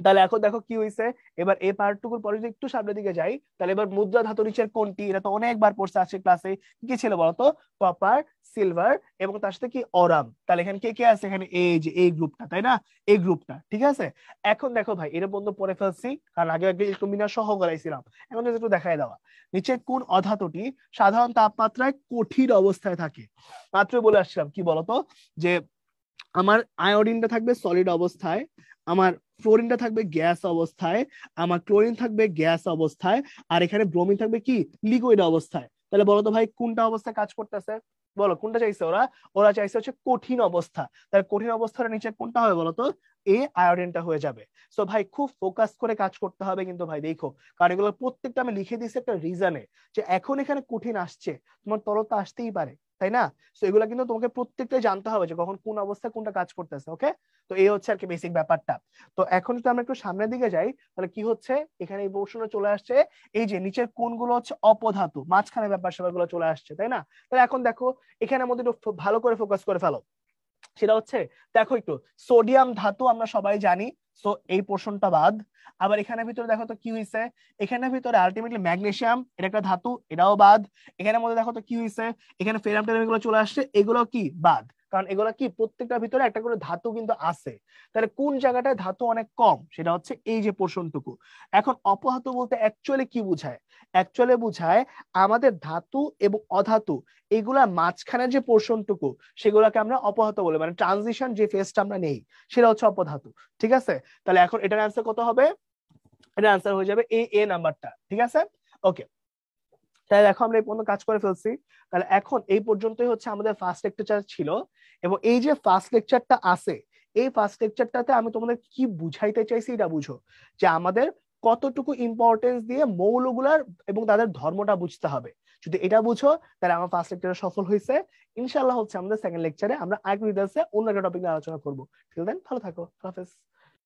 S1: তাহলে এখন দেখো কি হয়েছে, এবার এই পার্টটুকুর পরে যদি একটু সামনের দিকে যাই, তাহলে এবার মুদ্রা ধাতু নিচের কোনটি, এটা তো অনেকবার পড়ছে আছে ক্লাসে, কি ছিল বলতো, কপার, সিলভার এবং তার সাথে কি অরাম। তাহলে এখানে কে কে আছে, এখানে এই যে এই গ্রুপটা, তাই না, এই গ্রুপটা, ঠিক আছে। এখন দেখো ভাই এটা বন্ধু পড়ে ফেলছি, কারণ আগে আগে একটু মিনা সহ করাইছিলাম, এখন যদি একটু দেখাই দেওয়া, নিচে কোন অধাতুটি সাধারণ তাপমাত্রায় কঠিন অবস্থায় থাকে। মাত্রই বলে আসছিলাম কি বলতো, যে আমার আয়োডিনটা থাকবে সলিড অবস্থায়, আমার ফ্লোরিনটা থাকবে গ্যাস অবস্থায়, আমার ক্লোরিন থাকবে গ্যাস অবস্থায়, আর এখানে ব্রোমিন থাকবে কি লিকুইড অবস্থায়। তাহলে বলো তো ভাই কোনটা অবস্থায় কাজ করতেছে, বলো কোনটা চাইছে ওরা, ওরা চাইছে হচ্ছে কঠিন অবস্থা। তাহলে কঠিন অবস্থার নিচে কোনটা হবে বলতো, এই আয়োডিনটা হয়ে যাবে। সো ভাই খুব ফোকাস করে কাজ করতে হবে কিন্তু ভাই, দেখো, কারণ এগুলো প্রত্যেকটা আমি লিখে দিয়েছি একটা রিজনে, যে এখন এখানে কঠিন আসছে, তোমার তরলতা আসতেই পারে, তাই না। তো এগুলো কিন্তু তোমাকে প্রত্যেকটাই জানতে হবে যে কখন কোন অবস্থায় কোনটা কাজ করতেছে, ওকে। তো এই হচ্ছে আর কি বেসিক ব্যাপারটা। তো এখন যদি আমরা একটু সামনের দিকে যাই, তাহলে কি হচ্ছে, এখানে এই পোর্শনে চলে আসছে, এই যে নিচের কোনগুলো হচ্ছে অপধাতু, মাঝখানে ব্যাপার স্যাপারগুলো চলে আসছে, তাই না। তাহলে এখন দেখো এখানের মধ্যে একটু ভালো করে ফোকাস করে ফেলো, সেটা হচ্ছে দেখো একটু, সোডিয়াম ধাতু আমরা সবাই জানি, সো এই পোর্শনটা বাদ। আবার এখানের ভিতরে দেখো তো কি হয়েছে, এখানের ভিতরে আলটিমেটলি ম্যাগনেসিয়াম, এটা একটা ধাতু, এটাও বাদ। এখানের মধ্যে দেখো তো কি হয়েছে, এখানে ফেরাম টেরাম এগুলো চলে আসছে, এগুলো কি বাদ, কারণ এগুলা কি প্রত্যেকটার ভিতরে একটা করে ধাতু কিন্তু আছে। তাহলে কোন জায়গাটায় ধাতু অনেক কম, সেটা হচ্ছে এই যে পোর্শনটুকু। এখন অপধাতু বলতে অ্যাকচুয়ালি কি বোঝায়? অ্যাকচুয়ালি বোঝায় আমাদের ধাতু এবং অধাতু এগুলার মাঝখানের যে পোর্শনটুকু, সেগুলোকে আমরা অপধাতু বলি, মানে ট্রানজিশন যে ফেজটা আমরা নেই সেটা হচ্ছে অপধাতু। ঠিক আছে, তাহলে এখন এটার অ্যান্সার কত হবে? এটার অ্যান্সার হয়ে যাবে এ নাম্বারটা। ঠিক আছে, ওকে। তাহলে দেখো আমরা এই পর্যন্ত কাজ করে ফেলছি। তাহলে এখন এই পর্যন্তই হচ্ছে আমাদের ফার্স্ট লেকচার ছিল। এবং এই যে ফার্স্ট লেকচারটা আছে, এই ফার্স্ট লেকচারটাতে আমি তোমাদের কি বুঝাইতে চাইছি এটা বুঝো, যে আমাদের কতটুকু ইম্পর্টেন্স দিয়ে মৌলগুলার এবং তাদের ধর্মটা বুঝতে হবে। যদি এটা বুঝো তাহলে আমার ফার্স্ট লেকচারে সফল হয়েছে। ইনশাআল্লাহ হচ্ছে আমাদের সেকেন্ড লেকচারে আমরা আরেক ডিটেইলসে অন্য একটা টপিক নিয়ে আলোচনা করবো। ঠিক দেন, ভালো থাকো, আল্লাহ হাফেজ।